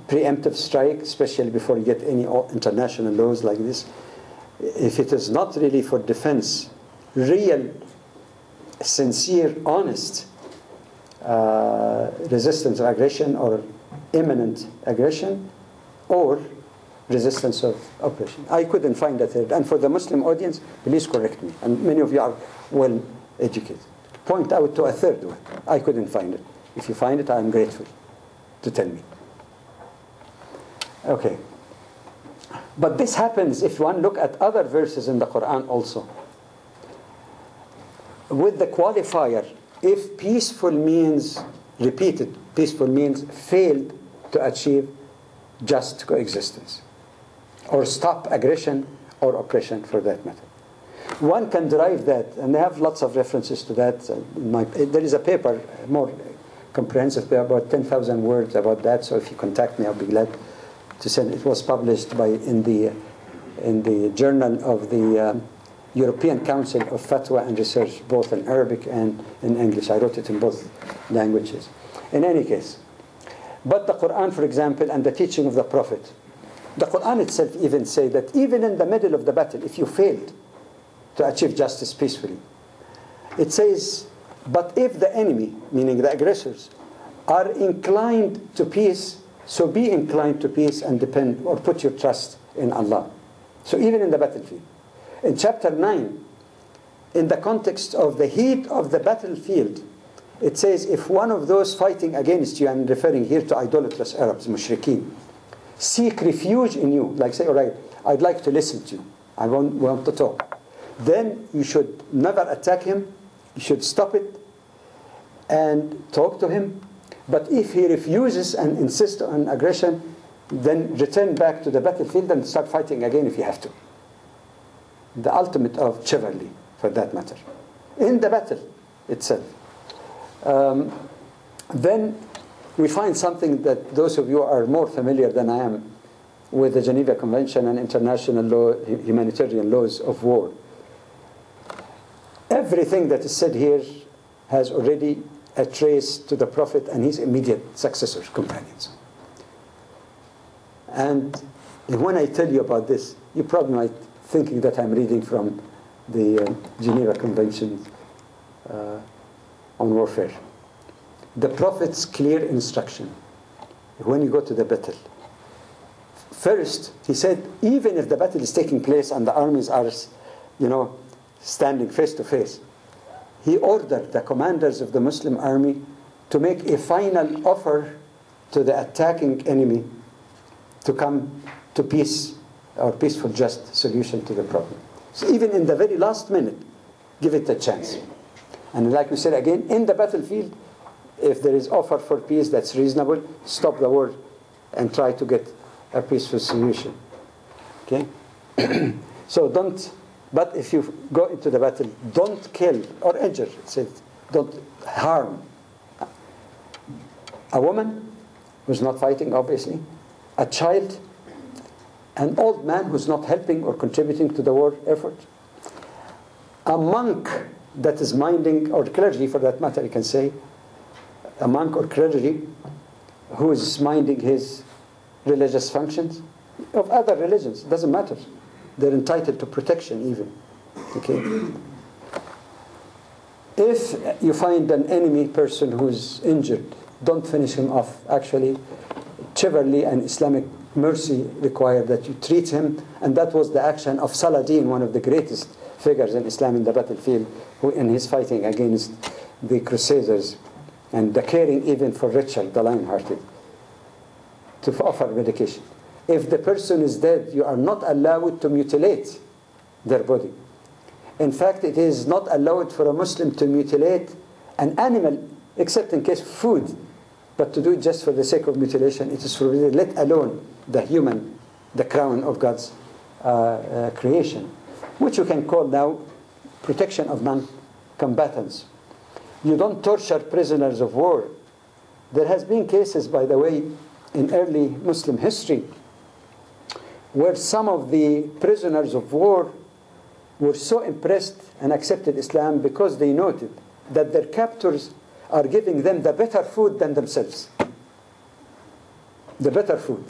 preemptive strike, especially before you get any international laws like this, if it is not really for defense, real, sincere, honest resistance of aggression or imminent aggression or resistance of oppression. I couldn't find that here. And for the Muslim audience, please correct me. And many of you are well educated. Point out to a third one. I couldn't find it. If you find it, I am grateful to tell me. Okay. But this happens if one look at other verses in the Quran also. With the qualifier, if peaceful means, repeated peaceful means, failed to achieve just coexistence or stop aggression or oppression for that matter. One can derive that, and they have lots of references to that. There is a paper, more comprehensive paper, about 10,000 words about that, so if you contact me, I'll be glad to send. It was published in the journal of the European Council of Fatwa and Research, both in Arabic and in English. I wrote it in both languages. In any case, but the Quran, for example, and the teaching of the Prophet, the Quran itself even say that even in the middle of the battle, if you failed to achieve justice peacefully, it says, but if the enemy, meaning the aggressors, are inclined to peace, so be inclined to peace and depend or put your trust in Allah. So even in the battlefield. In chapter 9, in the context of the heat of the battlefield, it says, if one of those fighting against you, I'm referring here to idolatrous Arabs, mushrikeen, seek refuge in you, like say, all right, I'd like to listen to you, I want to talk, then you should never attack him, you should stop it and talk to him. But if he refuses and insists on aggression, then return back to the battlefield and start fighting again if you have to. The ultimate of chivalry for that matter, in the battle itself. Then we find something that those of you are more familiar than I am with the Geneva Convention and international law, humanitarian laws of war. Everything that is said here has already a trace to the Prophet and his immediate successors, companions. And when I tell you about this, you probably might thinking that I'm reading from the Geneva Convention on warfare. The Prophet's clear instruction when you go to the battle. First, he said, even if the battle is taking place and the armies are, standing face to face, he ordered the commanders of the Muslim army to make a final offer to the attacking enemy to come to peace or peaceful, just solution to the problem. So even in the very last minute, give it a chance. And like we said again, in the battlefield, if there is offer for peace that's reasonable, stop the war and try to get a peaceful solution. Okay? So but if you go into the battle, don't kill or injure, don't harm a woman who's not fighting, obviously, a child, an old man who's not helping or contributing to the war effort, a monk that is minding, or clergy for that matter, you can say, a monk or clergy who is minding his religious functions of other religions, it doesn't matter. They're entitled to protection even. Okay? If you find an enemy person who's injured, don't finish him off. Actually, chivalry and Islamic mercy require that you treat him, and that was the action of Saladin, one of the greatest figures in Islam in the battlefield, who in his fighting against the Crusaders, and the caring even for Richard, the lion-hearted, to offer medication. If the person is dead, you are not allowed to mutilate their body. In fact, it is not allowed for a Muslim to mutilate an animal, except in case of food. But to do it just for the sake of mutilation, it is forbidden, let alone the human, the crown of God's creation, which you can call now protection of non-combatants. You don't torture prisoners of war. There has been cases, by the way, in early Muslim history, where some of the prisoners of war were so impressed and accepted Islam because they noted that their captors are giving them the better food than themselves. The better food.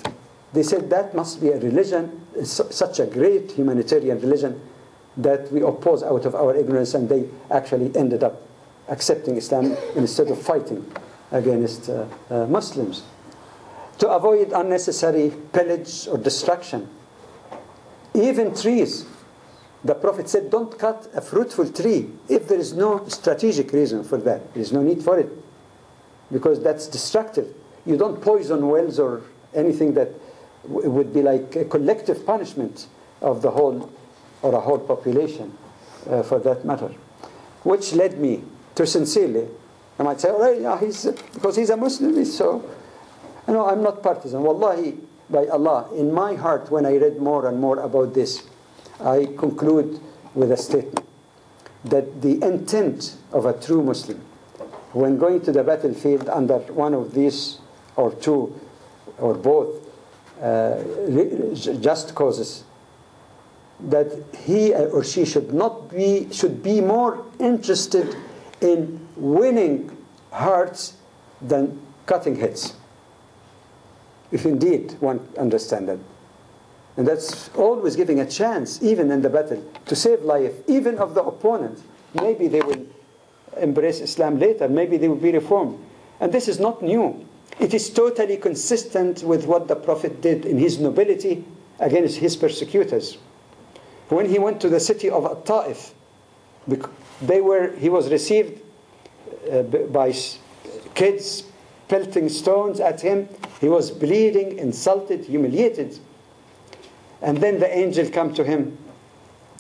They said that must be a religion, such a great humanitarian religion, that we oppose out of our ignorance, and they actually ended up accepting Islam instead of fighting against Muslims. To avoid unnecessary pillage or destruction. Even trees. The Prophet said, don't cut a fruitful tree if there is no strategic reason for that. There is no need for it, because that's destructive. You don't poison wells or anything that would be like a collective punishment of the whole, or a whole population for that matter. Which led me to sincerely, I might say, all right, yeah, because he's a Muslim, he's so... No, I'm not partisan. Wallahi, by Allah, in my heart, when I read more and more about this, I conclude with a statement that the intent of a true Muslim, when going to the battlefield under one of these, or two, or both, just causes, that he or she should be more interested in winning hearts than cutting heads. If indeed one understands that. And that's always giving a chance, even in the battle, to save life, even of the opponent. Maybe they will embrace Islam later, maybe they will be reformed. And this is not new. It is totally consistent with what the Prophet did in his nobility against his persecutors. When he went to the city of At-Ta'if, he was received by kids pelting stones at him. He was bleeding, insulted, humiliated. And then the angel came to him.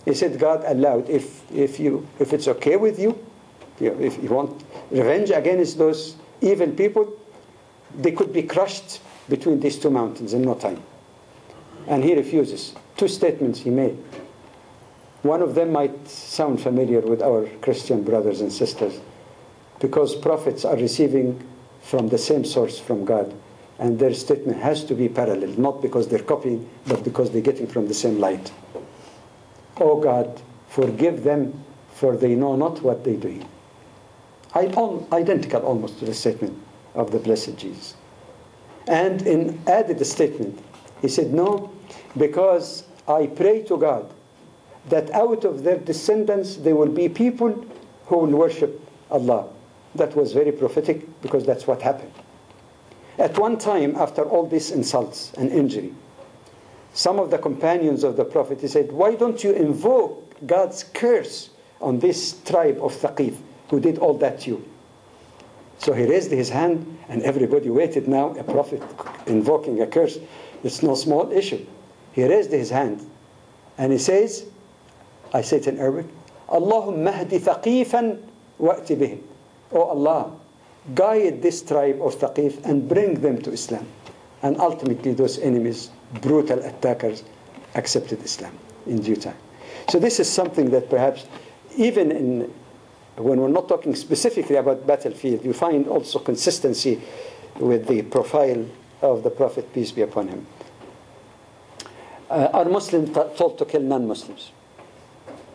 He said, God allowed, if it's okay with you, if you want revenge against those evil people, they could be crushed between these two mountains in no time. And he refuses. Two statements he made. One of them might sound familiar with our Christian brothers and sisters, because prophets are receiving from the same source from God, and their statement has to be parallel, not because they're copying, but because they're getting from the same light. Oh God, forgive them, for they know not what they do. Identical almost to the statement of the blessed Jesus. And added a statement. He said, no, because I pray to God that out of their descendants there will be people who will worship Allah. That was very prophetic, because that's what happened. At one time, after all these insults and injury, some of the companions of the Prophet, he said, why don't you invoke God's curse on this tribe of Thaqif who did all that to you? So he raised his hand, and everybody waited now. A prophet invoking a curse, it's no small issue. He raised his hand, and he says, I say it in Arabic, Allahumma hdi thaqifan wa'ti bihim. Oh Allah, guide this tribe of Thaqif and bring them to Islam. And ultimately those enemies, brutal attackers, accepted Islam in due time. So this is something that perhaps, even when we're not talking specifically about battlefield, you find also consistency with the profile of the Prophet, peace be upon him. Are Muslims told to kill non-Muslims?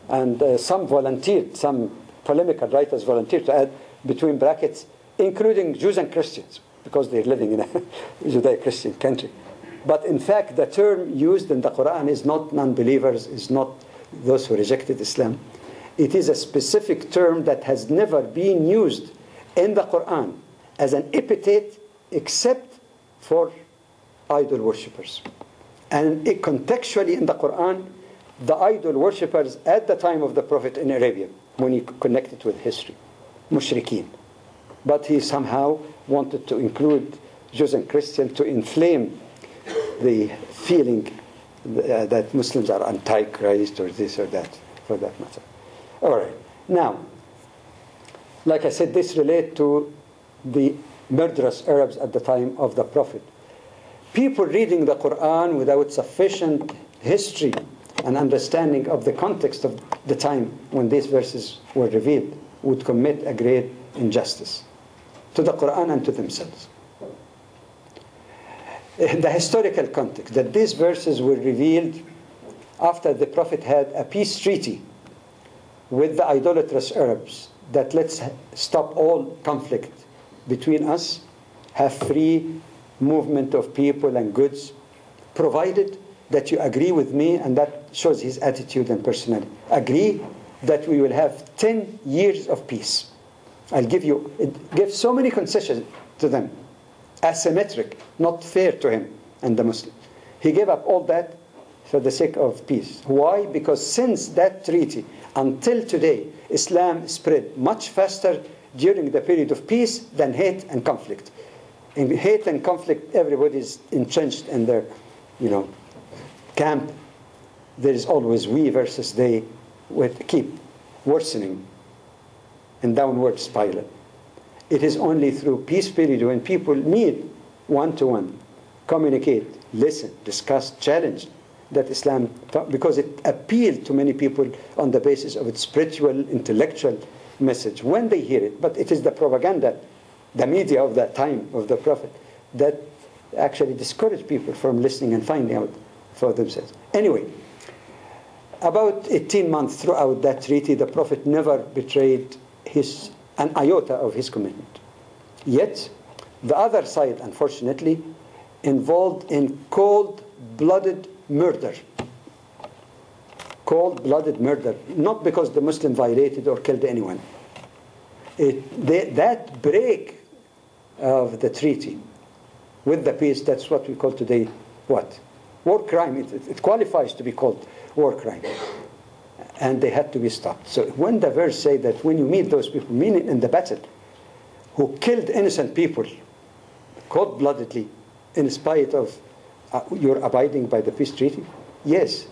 And some volunteered, some polemical writers volunteered to add between brackets, including Jews and Christians, because they're living in a Judeo-Christian country. But in fact, the term used in the Quran is not non-believers, is not those who rejected Islam. It is a specific term that has never been used in the Quran as an epithet except for idol worshippers. And contextually in the Quran, the idol worshippers at the time of the Prophet in Arabia, when he connected with history, mushrikeen. But he somehow wanted to include Jews and Christians to inflame the feeling that Muslims are anti-Christ or this or that, for that matter. All right. Now, like I said, this relates to the murderous Arabs at the time of the Prophet. People reading the Quran without sufficient history and understanding of the context of the time when these verses were revealed would commit a great injustice to the Quran and to themselves. The historical context, that these verses were revealed after the Prophet had a peace treaty with the idolatrous Arabs, that let's stop all conflict between us, have free movement of people and goods, provided that you agree with me, and that shows his attitude and personality. Agree that we will have 10 years of peace. I'll give you, it gives so many concessions to them, asymmetric, not fair to him and the Muslims. He gave up all that for the sake of peace. Why? Because since that treaty until today, Islam spread much faster during the period of peace than hate and conflict. In hate and conflict, everybody is entrenched in their, camp. There is always we versus they, keep worsening and downward spiral. It is only through peace period when people meet one-to-one, communicate, listen, discuss, challenge, that Islam, because it appealed to many people on the basis of its spiritual, intellectual message when they hear it. But it is the propaganda, the media of that time of the Prophet, that actually discouraged people from listening and finding out for themselves. Anyway, about 18 months throughout that treaty, the Prophet never betrayed an iota of his commitment. Yet, the other side, unfortunately, involved in cold-blooded murder. Cold-blooded murder, not because the Muslim violated or killed anyone. That break of the treaty with the peace, that's what we call today, what? War crime. It qualifies to be called war crime. And they had to be stopped. So when the verse say that when you meet those people, meaning in the battle, who killed innocent people, cold-bloodedly, in spite of your abiding by the peace treaty, yes,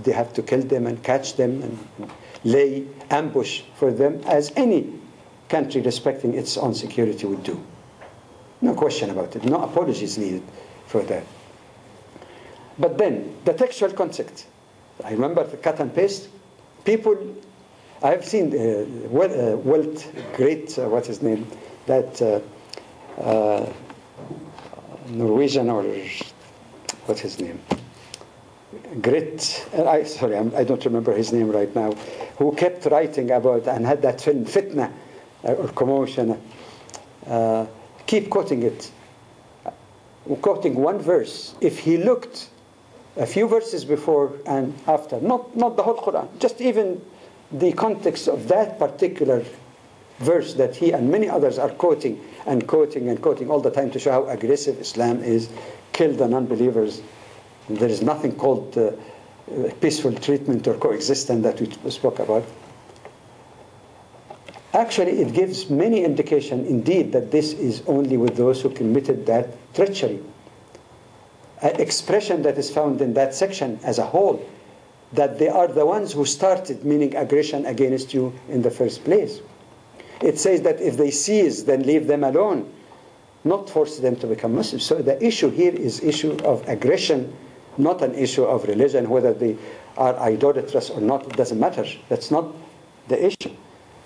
they have to kill them and catch them and lay ambush for them, as any country respecting its own security would do. No question about it. No apologies needed for that. But then, the textual concept. I remember the cut and paste. People, I've seen Walt, great, what's his name, that Norwegian, or what's his name? Great, I don't remember his name right now, who kept writing about and had that film, Fitna, or Commotion. Keep quoting it. Quoting one verse. If he looked a few verses before and after, not the whole Quran, just even the context of that particular verse that he and many others are quoting and quoting and quoting all the time to show how aggressive Islam is, kill the non-believers. There is nothing called peaceful treatment or coexistence that we spoke about. Actually, it gives many indication indeed that this is only with those who committed that treachery. An expression that is found in that section as a whole, that they are the ones who started, meaning aggression against you in the first place. It says that if they cease, then leave them alone, not force them to become Muslims. So the issue here is issue of aggression, not an issue of religion. Whether they are idolatrous or not, it doesn't matter. That's not the issue.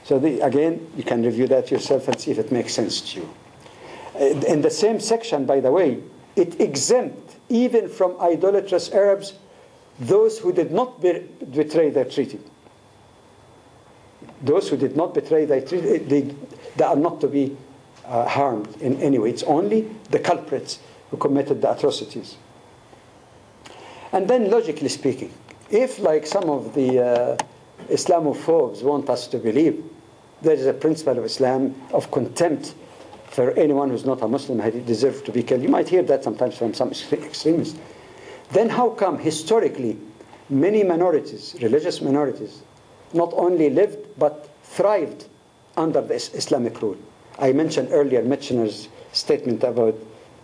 So again, you can review that yourself and see if it makes sense to you. In the same section, by the way, it exempt even from idolatrous Arabs those who did not betray their treaty. Those who did not betray their treaty, they are not to be harmed in any way. It's only the culprits who committed the atrocities. And then, logically speaking, if, like some of the Islamophobes want us to believe, there is a principle of Islam of contempt for anyone who's not a Muslim, who deserves to be killed. You might hear that sometimes from some extremists. Then how come historically many minorities, religious minorities, not only lived but thrived under the Islamic rule? I mentioned earlier Michener's statement about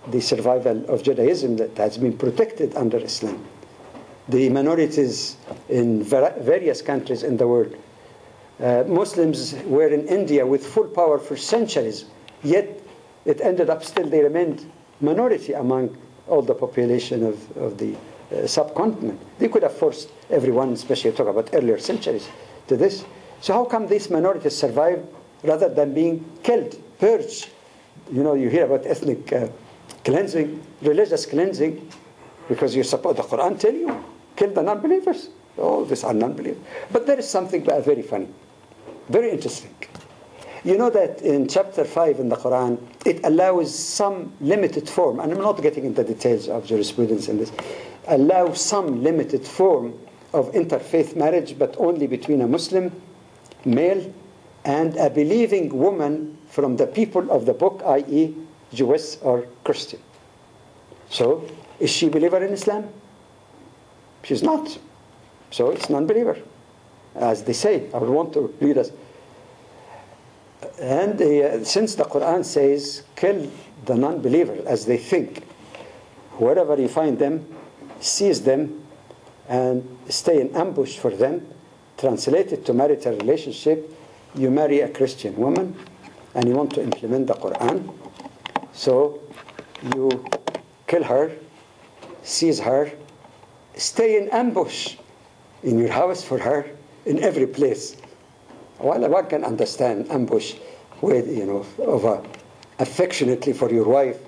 the survival of Judaism that has been protected under Islam. The minorities in various countries in the world. Muslims were in India with full power for centuries, yet it ended up still they remained minority among all the population of the subcontinent. They could have forced everyone, especially talk about earlier centuries, to this. So how come these minorities survive rather than being killed, purged? You know, you hear about ethnic cleansing, religious cleansing, because you're supposed, the Quran tell you, kill the non-believers. Oh, these are non-believers. But there is something very funny, very interesting. You know that in chapter 5 in the Quran, it allows some limited form, and I'm not getting into details of jurisprudence in this, allows some limited form of interfaith marriage, but only between a Muslim male and a believing woman from the people of the book, i.e. Jewish or Christian. So, is she a believer in Islam? She's not. So it's non-believer. As they say, I would want to read us. And since the Quran says, kill the non-believer as they think, wherever you find them, seize them, and stay in ambush for them, translated to marital relationship, you marry a Christian woman, and you want to implement the Quran, so you kill her, seize her, stay in ambush in your house for her, in every place. Well, one can understand ambush with, affectionately for your wife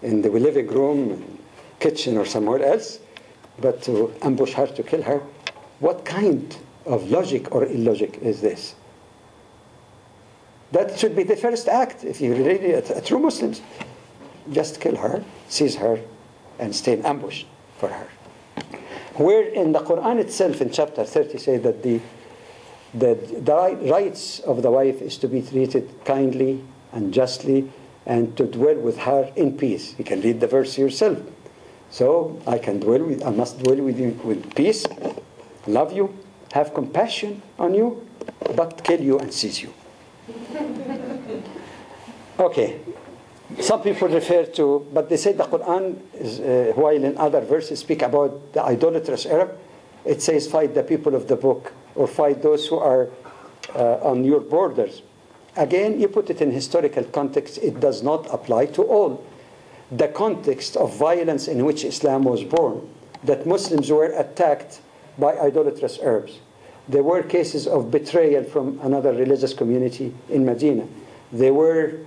in the living room, kitchen, or somewhere else, but to ambush her, to kill her, what kind of logic or illogic is this? That should be the first act if you're really a true Muslim. Just kill her, seize her, and stay in ambush for her. Where in the Quran itself, in chapter 30, say that the rights of the wife is to be treated kindly and justly, and to dwell with her in peace. You can read the verse yourself. So I must dwell with you with peace, love you, have compassion on you, but kill you and seize you. Okay. Some people refer to, but they say the Quran, while in other verses speak about the idolatrous Arab, it says fight the people of the book, or fight those who are on your borders. Again, you put it in historical context, it does not apply to all. The context of violence in which Islam was born, that Muslims were attacked by idolatrous Arabs, There were cases of betrayal from another religious community in Medina. There were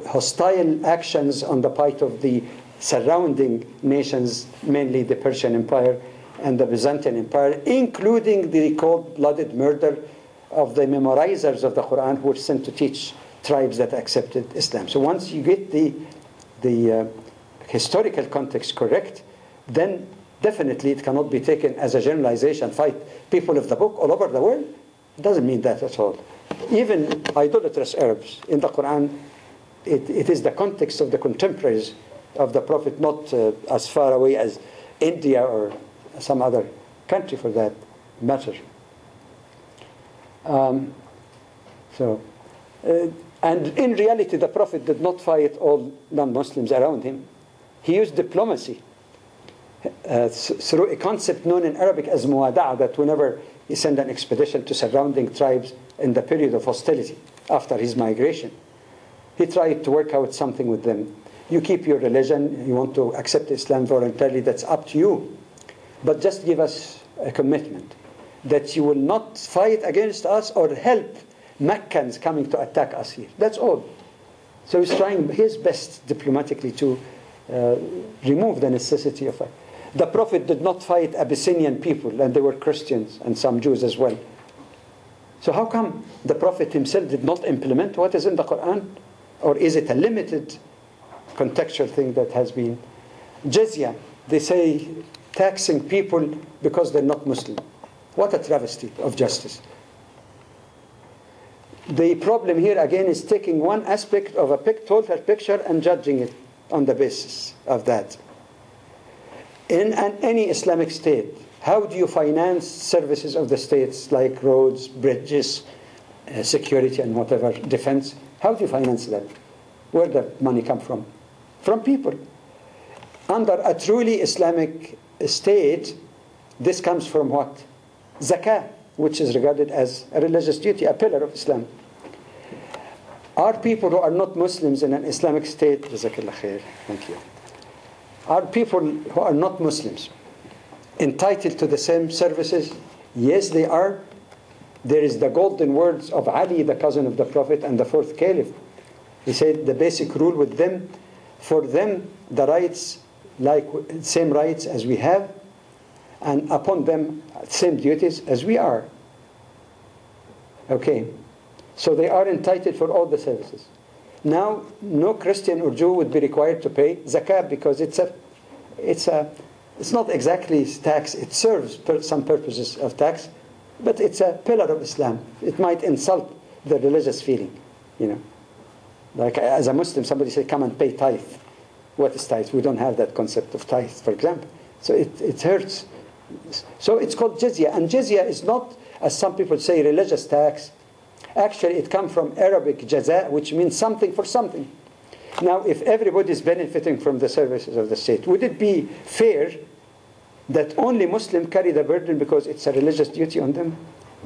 hostile actions on the part of the surrounding nations, mainly the Persian Empire and the Byzantine Empire, including the cold-blooded murder of the memorizers of the Quran who were sent to teach tribes that accepted Islam. So once you get the historical context correct, then definitely it cannot be taken as a generalization. Fight people of the book all over the world. It doesn't mean that at all. Even idolatrous Arabs in the Quran, it is the context of the contemporaries of the Prophet, not as far away as India or some other country for that matter. And in reality, the Prophet did not fight all non-Muslims around him. He used diplomacy through a concept known in Arabic as muwada'a, that whenever he sent an expedition to surrounding tribes in the period of hostility after his migration, he tried to work out something with them. You keep your religion, you want to accept Islam voluntarily, that's up to you. But just give us a commitment that you will not fight against us or help Meccans coming to attack us here. That's all. So he's trying his best diplomatically to remove the necessity of fight. The Prophet did not fight Abyssinian people, and they were Christians and some Jews as well. So how come the Prophet himself did not implement what is in the Quran? Or is it a limited contextual thing that has been? Jizyah, they say taxing people because they're not Muslim. What a travesty of justice. The problem here again is taking one aspect of a total picture and judging it on the basis of that. In any Islamic state, how do you finance services of the states like roads, bridges, security and whatever, defense? How do you finance that? Where does money come from? From people. Under a truly Islamic state, this comes from what? Zakah, which is regarded as a religious duty, a pillar of Islam. Are people who are not Muslims in an Islamic state, Jazakallah khair, thank you, are people who are not Muslims entitled to the same services? Yes, they are. There is the golden words of Ali, the cousin of the Prophet and the fourth caliph. He said the basic rule with them, for them the rights, like same rights as we have, and upon them same duties as we are. Okay, so they are entitled for all the services. Now, no Christian or Jew would be required to pay zakah because it's not exactly tax. It serves some purposes of tax, but it's a pillar of Islam. It might insult the religious feeling, Like as a Muslim, somebody say, "Come and pay tithe." What is tithe? We don't have that concept of tithe, for example. So it hurts. So it's called jizyah, and jizyah is not, as some people say, religious tax. Actually, it comes from Arabic jaza, which means something for something. Now, if everybody is benefiting from the services of the state, would it be fair that only Muslims carry the burden because it's a religious duty on them?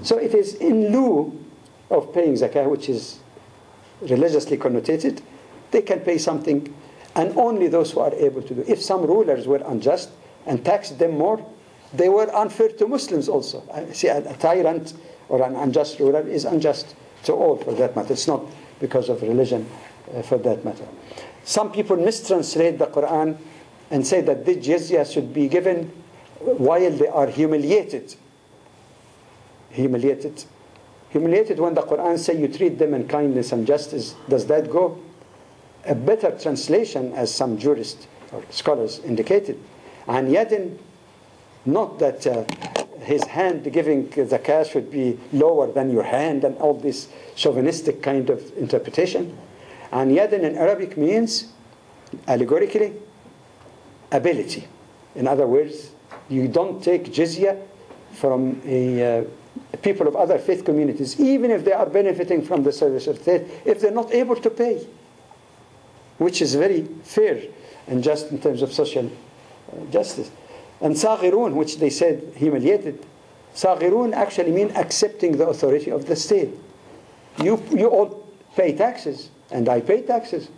So it is in lieu of paying zakah, which is religiously connotated, they can pay something, and only those who are able to do. If some rulers were unjust and taxed them more, they were unfair to Muslims also. See, a tyrant or an unjust ruler is unjust to all, for that matter. It's not because of religion, for that matter. Some people mistranslate the Quran and say that the jizya should be given while they are humiliated. Humiliated when the Quran says you treat them in kindness and justice. Does that go? A better translation, as some jurists or scholars indicated, an yadin, not that his hand giving zakah should be lower than your hand and all this chauvinistic kind of interpretation. An yadin in Arabic means, allegorically, ability. In other words, you don't take jizya from people of other faith communities, even if they are benefiting from the service of faith, if they're not able to pay, which is very fair and just in terms of social justice. And saghirun, which they said humiliated, saghirun actually mean accepting the authority of the state. You all pay taxes, and I pay taxes.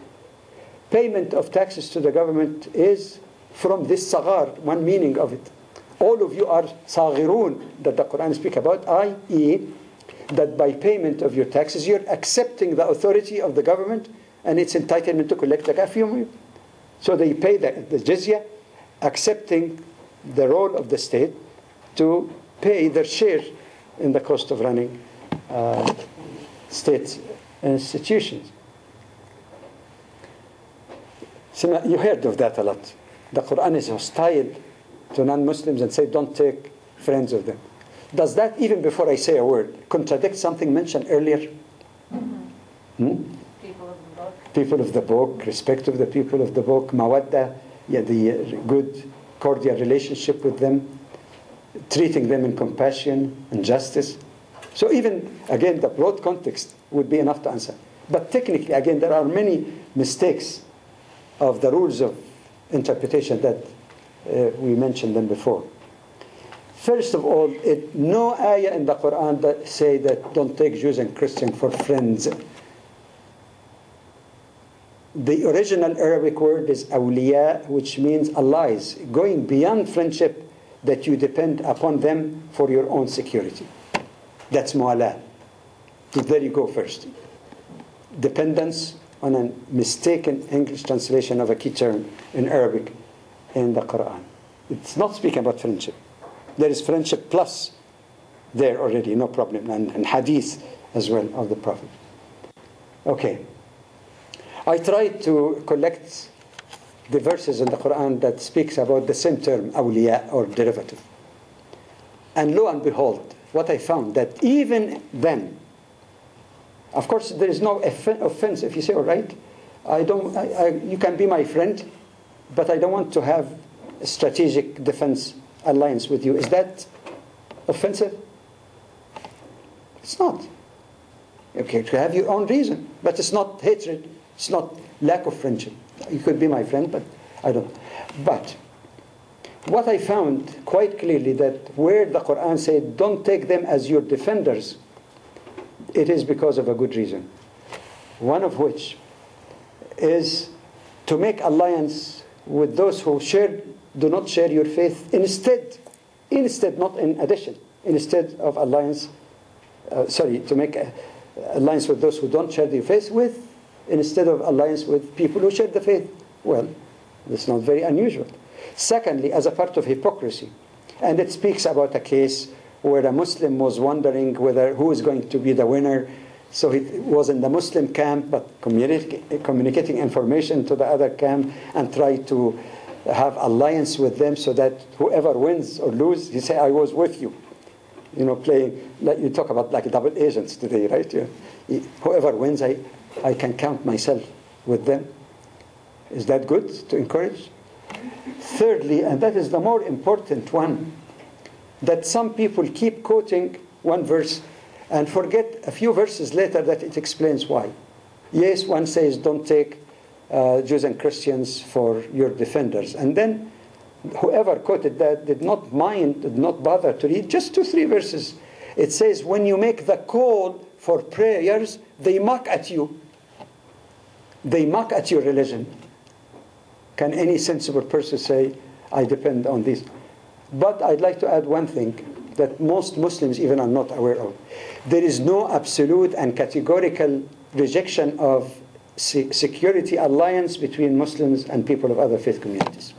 Payment of taxes to the government is from this saghar, one meaning of it. all of you are صاغرون, that the Quran speaks about, i.e., that by payment of your taxes, you're accepting the authority of the government and its entitlement to collect zakah from you. So they pay the jizyah, accepting the role of the state to pay their share in the cost of running state institutions. So you heard of that a lot. The Quran is hostile to non-Muslims and say, don't take friends of them. Does that, even before I say a word, contradict something mentioned earlier? People of the book. People of the book, respect of the people of the book, mawadda, the good, cordial relationship with them, treating them in compassion and justice. So even, again, the broad context would be enough to answer. But technically, again, there are many mistakes of the rules of interpretation that we mentioned them before. First of all, no ayah in the Quran that say that don't take Jews and Christians for friends. The original Arabic word is awliya, which means allies, going beyond friendship, that you depend upon them for your own security. That's mu'ala. So there you go first. Dependence on a mistaken English translation of a key term in Arabic in the Quran. It's not speaking about friendship. There is friendship plus there already, no problem. And hadith as well of the Prophet. Okay. I tried to collect the verses in the Quran that speaks about the same term, awliya, or derivative. And lo and behold, what I found, that even then, of course, there is no offense if you say, all right, you can be my friend, but I don't want to have a strategic defense alliance with you. Is that offensive? It's not. Okay, you have your own reason, but it's not hatred. It's not lack of friendship. You could be my friend, but I don't. But what I found quite clearly, that where the Quran said, don't take them as your defenders, it is because of a good reason. One of which is to make alliance with those who do not share your faith, instead, not in addition, instead of alliance, to make alliance with those who don't share your faith instead of alliance with people who share the faith. Well, that's not very unusual. Secondly, as a part of hypocrisy, and it speaks about a case where a Muslim was wondering who is going to be the winner. So he was in the Muslim camp, but communicating information to the other camp and tried to have alliance with them so that whoever wins or loses, he said, I was with you. Playing, like you talk about like double agents today, right? Whoever wins, I can count myself with them. Is that good to encourage? Thirdly, and that is the more important one, that some people keep quoting one verse and forget a few verses later that it explains why. Yes, one says don't take Jews and Christians for your defenders. And then whoever quoted that did not bother to read just 2-3 verses. It says, when you make the call for prayers, they mock at you. They mock at your religion. Can any sensible person say, I depend on this? But I'd like to add one thing that most Muslims even are not aware of. There is no absolute and categorical rejection of security alliance between Muslims and people of other faith communities.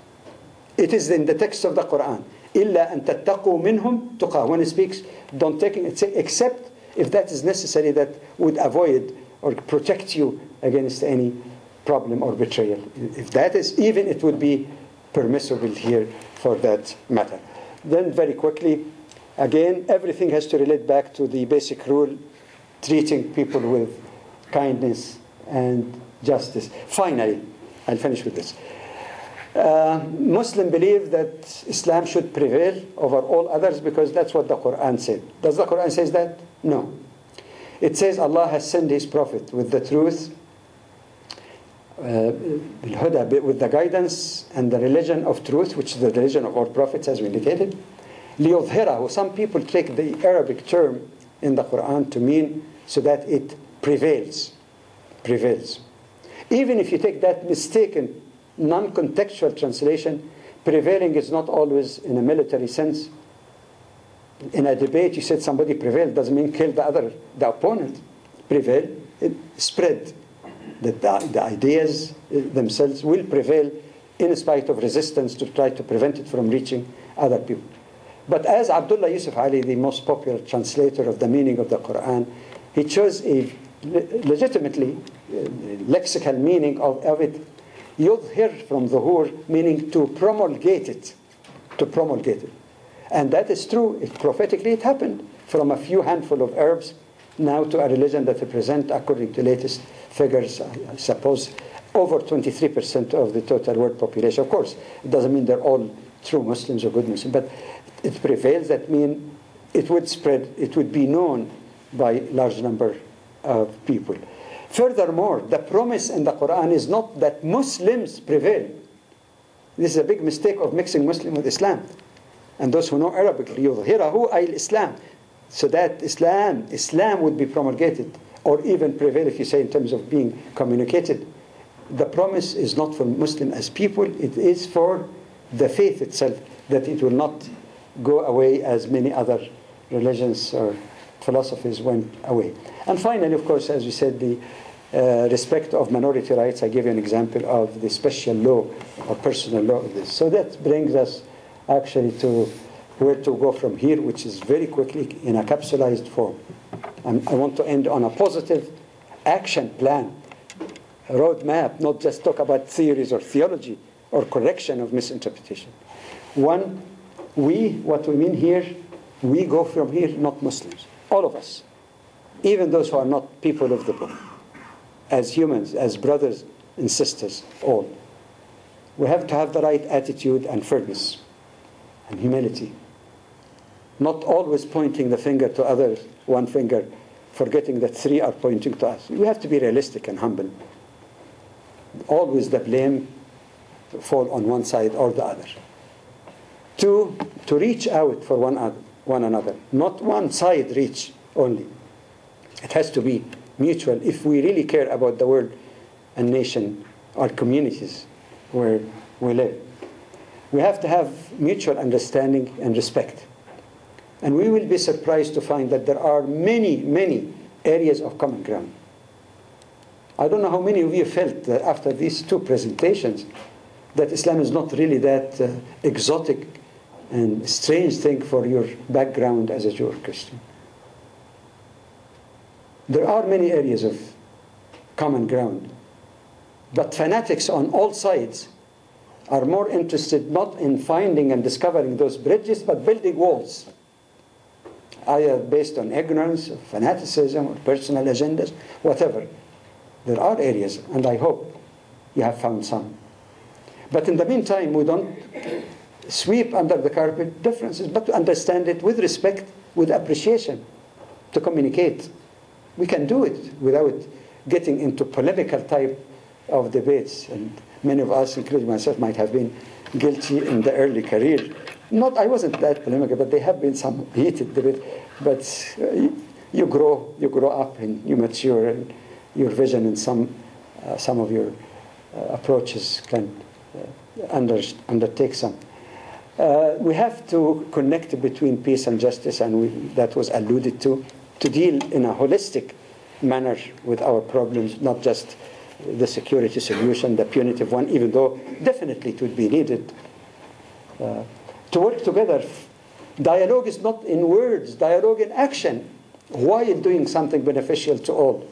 It is in the text of the Quran. إِلَّا أَن تَتَّقُوا مِنْهُمْ تُقَى. When it speaks, don't take it, except if that is necessary, that would avoid or protect you against any problem or betrayal. If that is, even it would be permissible here for that matter. Then very quickly, again, everything has to relate back to the basic rule, treating people with kindness and justice. Finally, I'll finish with this. Muslims believe that Islam should prevail over all others because that's what the Quran said. Does the Quran say that? No. It says Allah has sent His Prophet with the truth, with the guidance and the religion of truth, which is the religion of our prophets, as we indicated. لِيُظْهِرَهُ. Some people take the Arabic term in the Quran to mean so that it prevails. Even if you take that mistaken, non-contextual translation, prevailing is not always in a military sense. In a debate, you said somebody prevailed, doesn't mean kill the opponent. Prevail, it spread. The ideas themselves will prevail in spite of resistance to try to prevent it from reaching other people. But as Abdullah Yusuf Ali, the most popular translator of the meaning of the Quran, he chose a legitimately lexical meaning of it. Yudhir from dhuhur, meaning to promulgate it. To promulgate it. And that is true. Prophetically, it happened from a few handful of Arabs now to a religion that represent, according to latest figures, I suppose, over 23% of the total world population. Of course, it doesn't mean they're all true Muslims or good Muslims, but it prevails. That means it would spread, it would be known by a large number of people. Furthermore, the promise in the Quran is not that Muslims prevail. This is a big mistake of mixing Muslim with Islam. And those who know Arabic, يُظْهِرَهُ أي Islam. So that Islam would be promulgated or even prevail, if you say in terms of being communicated. The promise is not for Muslim as people, it is for the faith itself, that it will not go away as many other religions or philosophies went away. And finally, of course, as we said, the respect of minority rights. I gave you an example of the special law or personal law of this. So that brings us actually to where to go from here, which is very quickly in a capsulized form. And I want to end on a positive action plan, a roadmap, not just talk about theories or theology or correction of misinterpretation. One, what we mean here, we go from here, not Muslims, all of us, even those who are not people of the book, as humans, as brothers and sisters, all. We have to have the right attitude and firmness and humility. Not always pointing the finger to others, one finger, forgetting that three are pointing to us. We have to be realistic and humble. Always the blame fall on one side or the other. Two, to reach out for one another. Not one side reach only. It has to be mutual if we really care about the world and nation, our communities where we live. We have to have mutual understanding and respect. And we will be surprised to find that there are many, many areas of common ground. I don't know how many of you felt that after these two presentations that Islam is not really that exotic and strange thing for your background as a Jew or Christian. There are many areas of common ground. But fanatics on all sides are more interested not in finding and discovering those bridges, but building walls. Either based on ignorance, or fanaticism, or personal agendas, whatever. There are areas, and I hope you have found some. But in the meantime, we don't sweep under the carpet differences, but to understand it with respect, with appreciation, to communicate. We can do it without getting into polemical type of debates. And many of us, including myself, might have been guilty in the early career. I wasn't that polemical, but there have been some heated debate. But you grow up and you mature, and your vision and some of your approaches can undertake some. We have to connect between peace and justice, and that was alluded to deal in a holistic manner with our problems, not just the security solution, the punitive one, even though definitely it would be needed. To work together. Dialogue is not in words, dialogue in action, while doing something beneficial to all.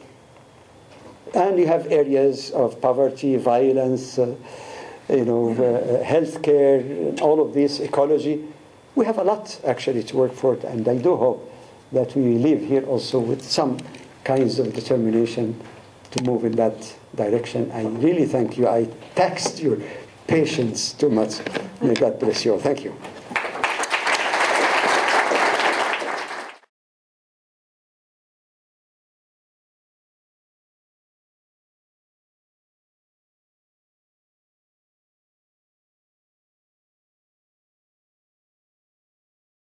And you have areas of poverty, violence, healthcare, all of this, ecology. We have a lot actually to work for, and I do hope that we leave here also with some kinds of determination to move in that direction. I really thank you. I taxed your patience too much. May God bless you all. Thank you.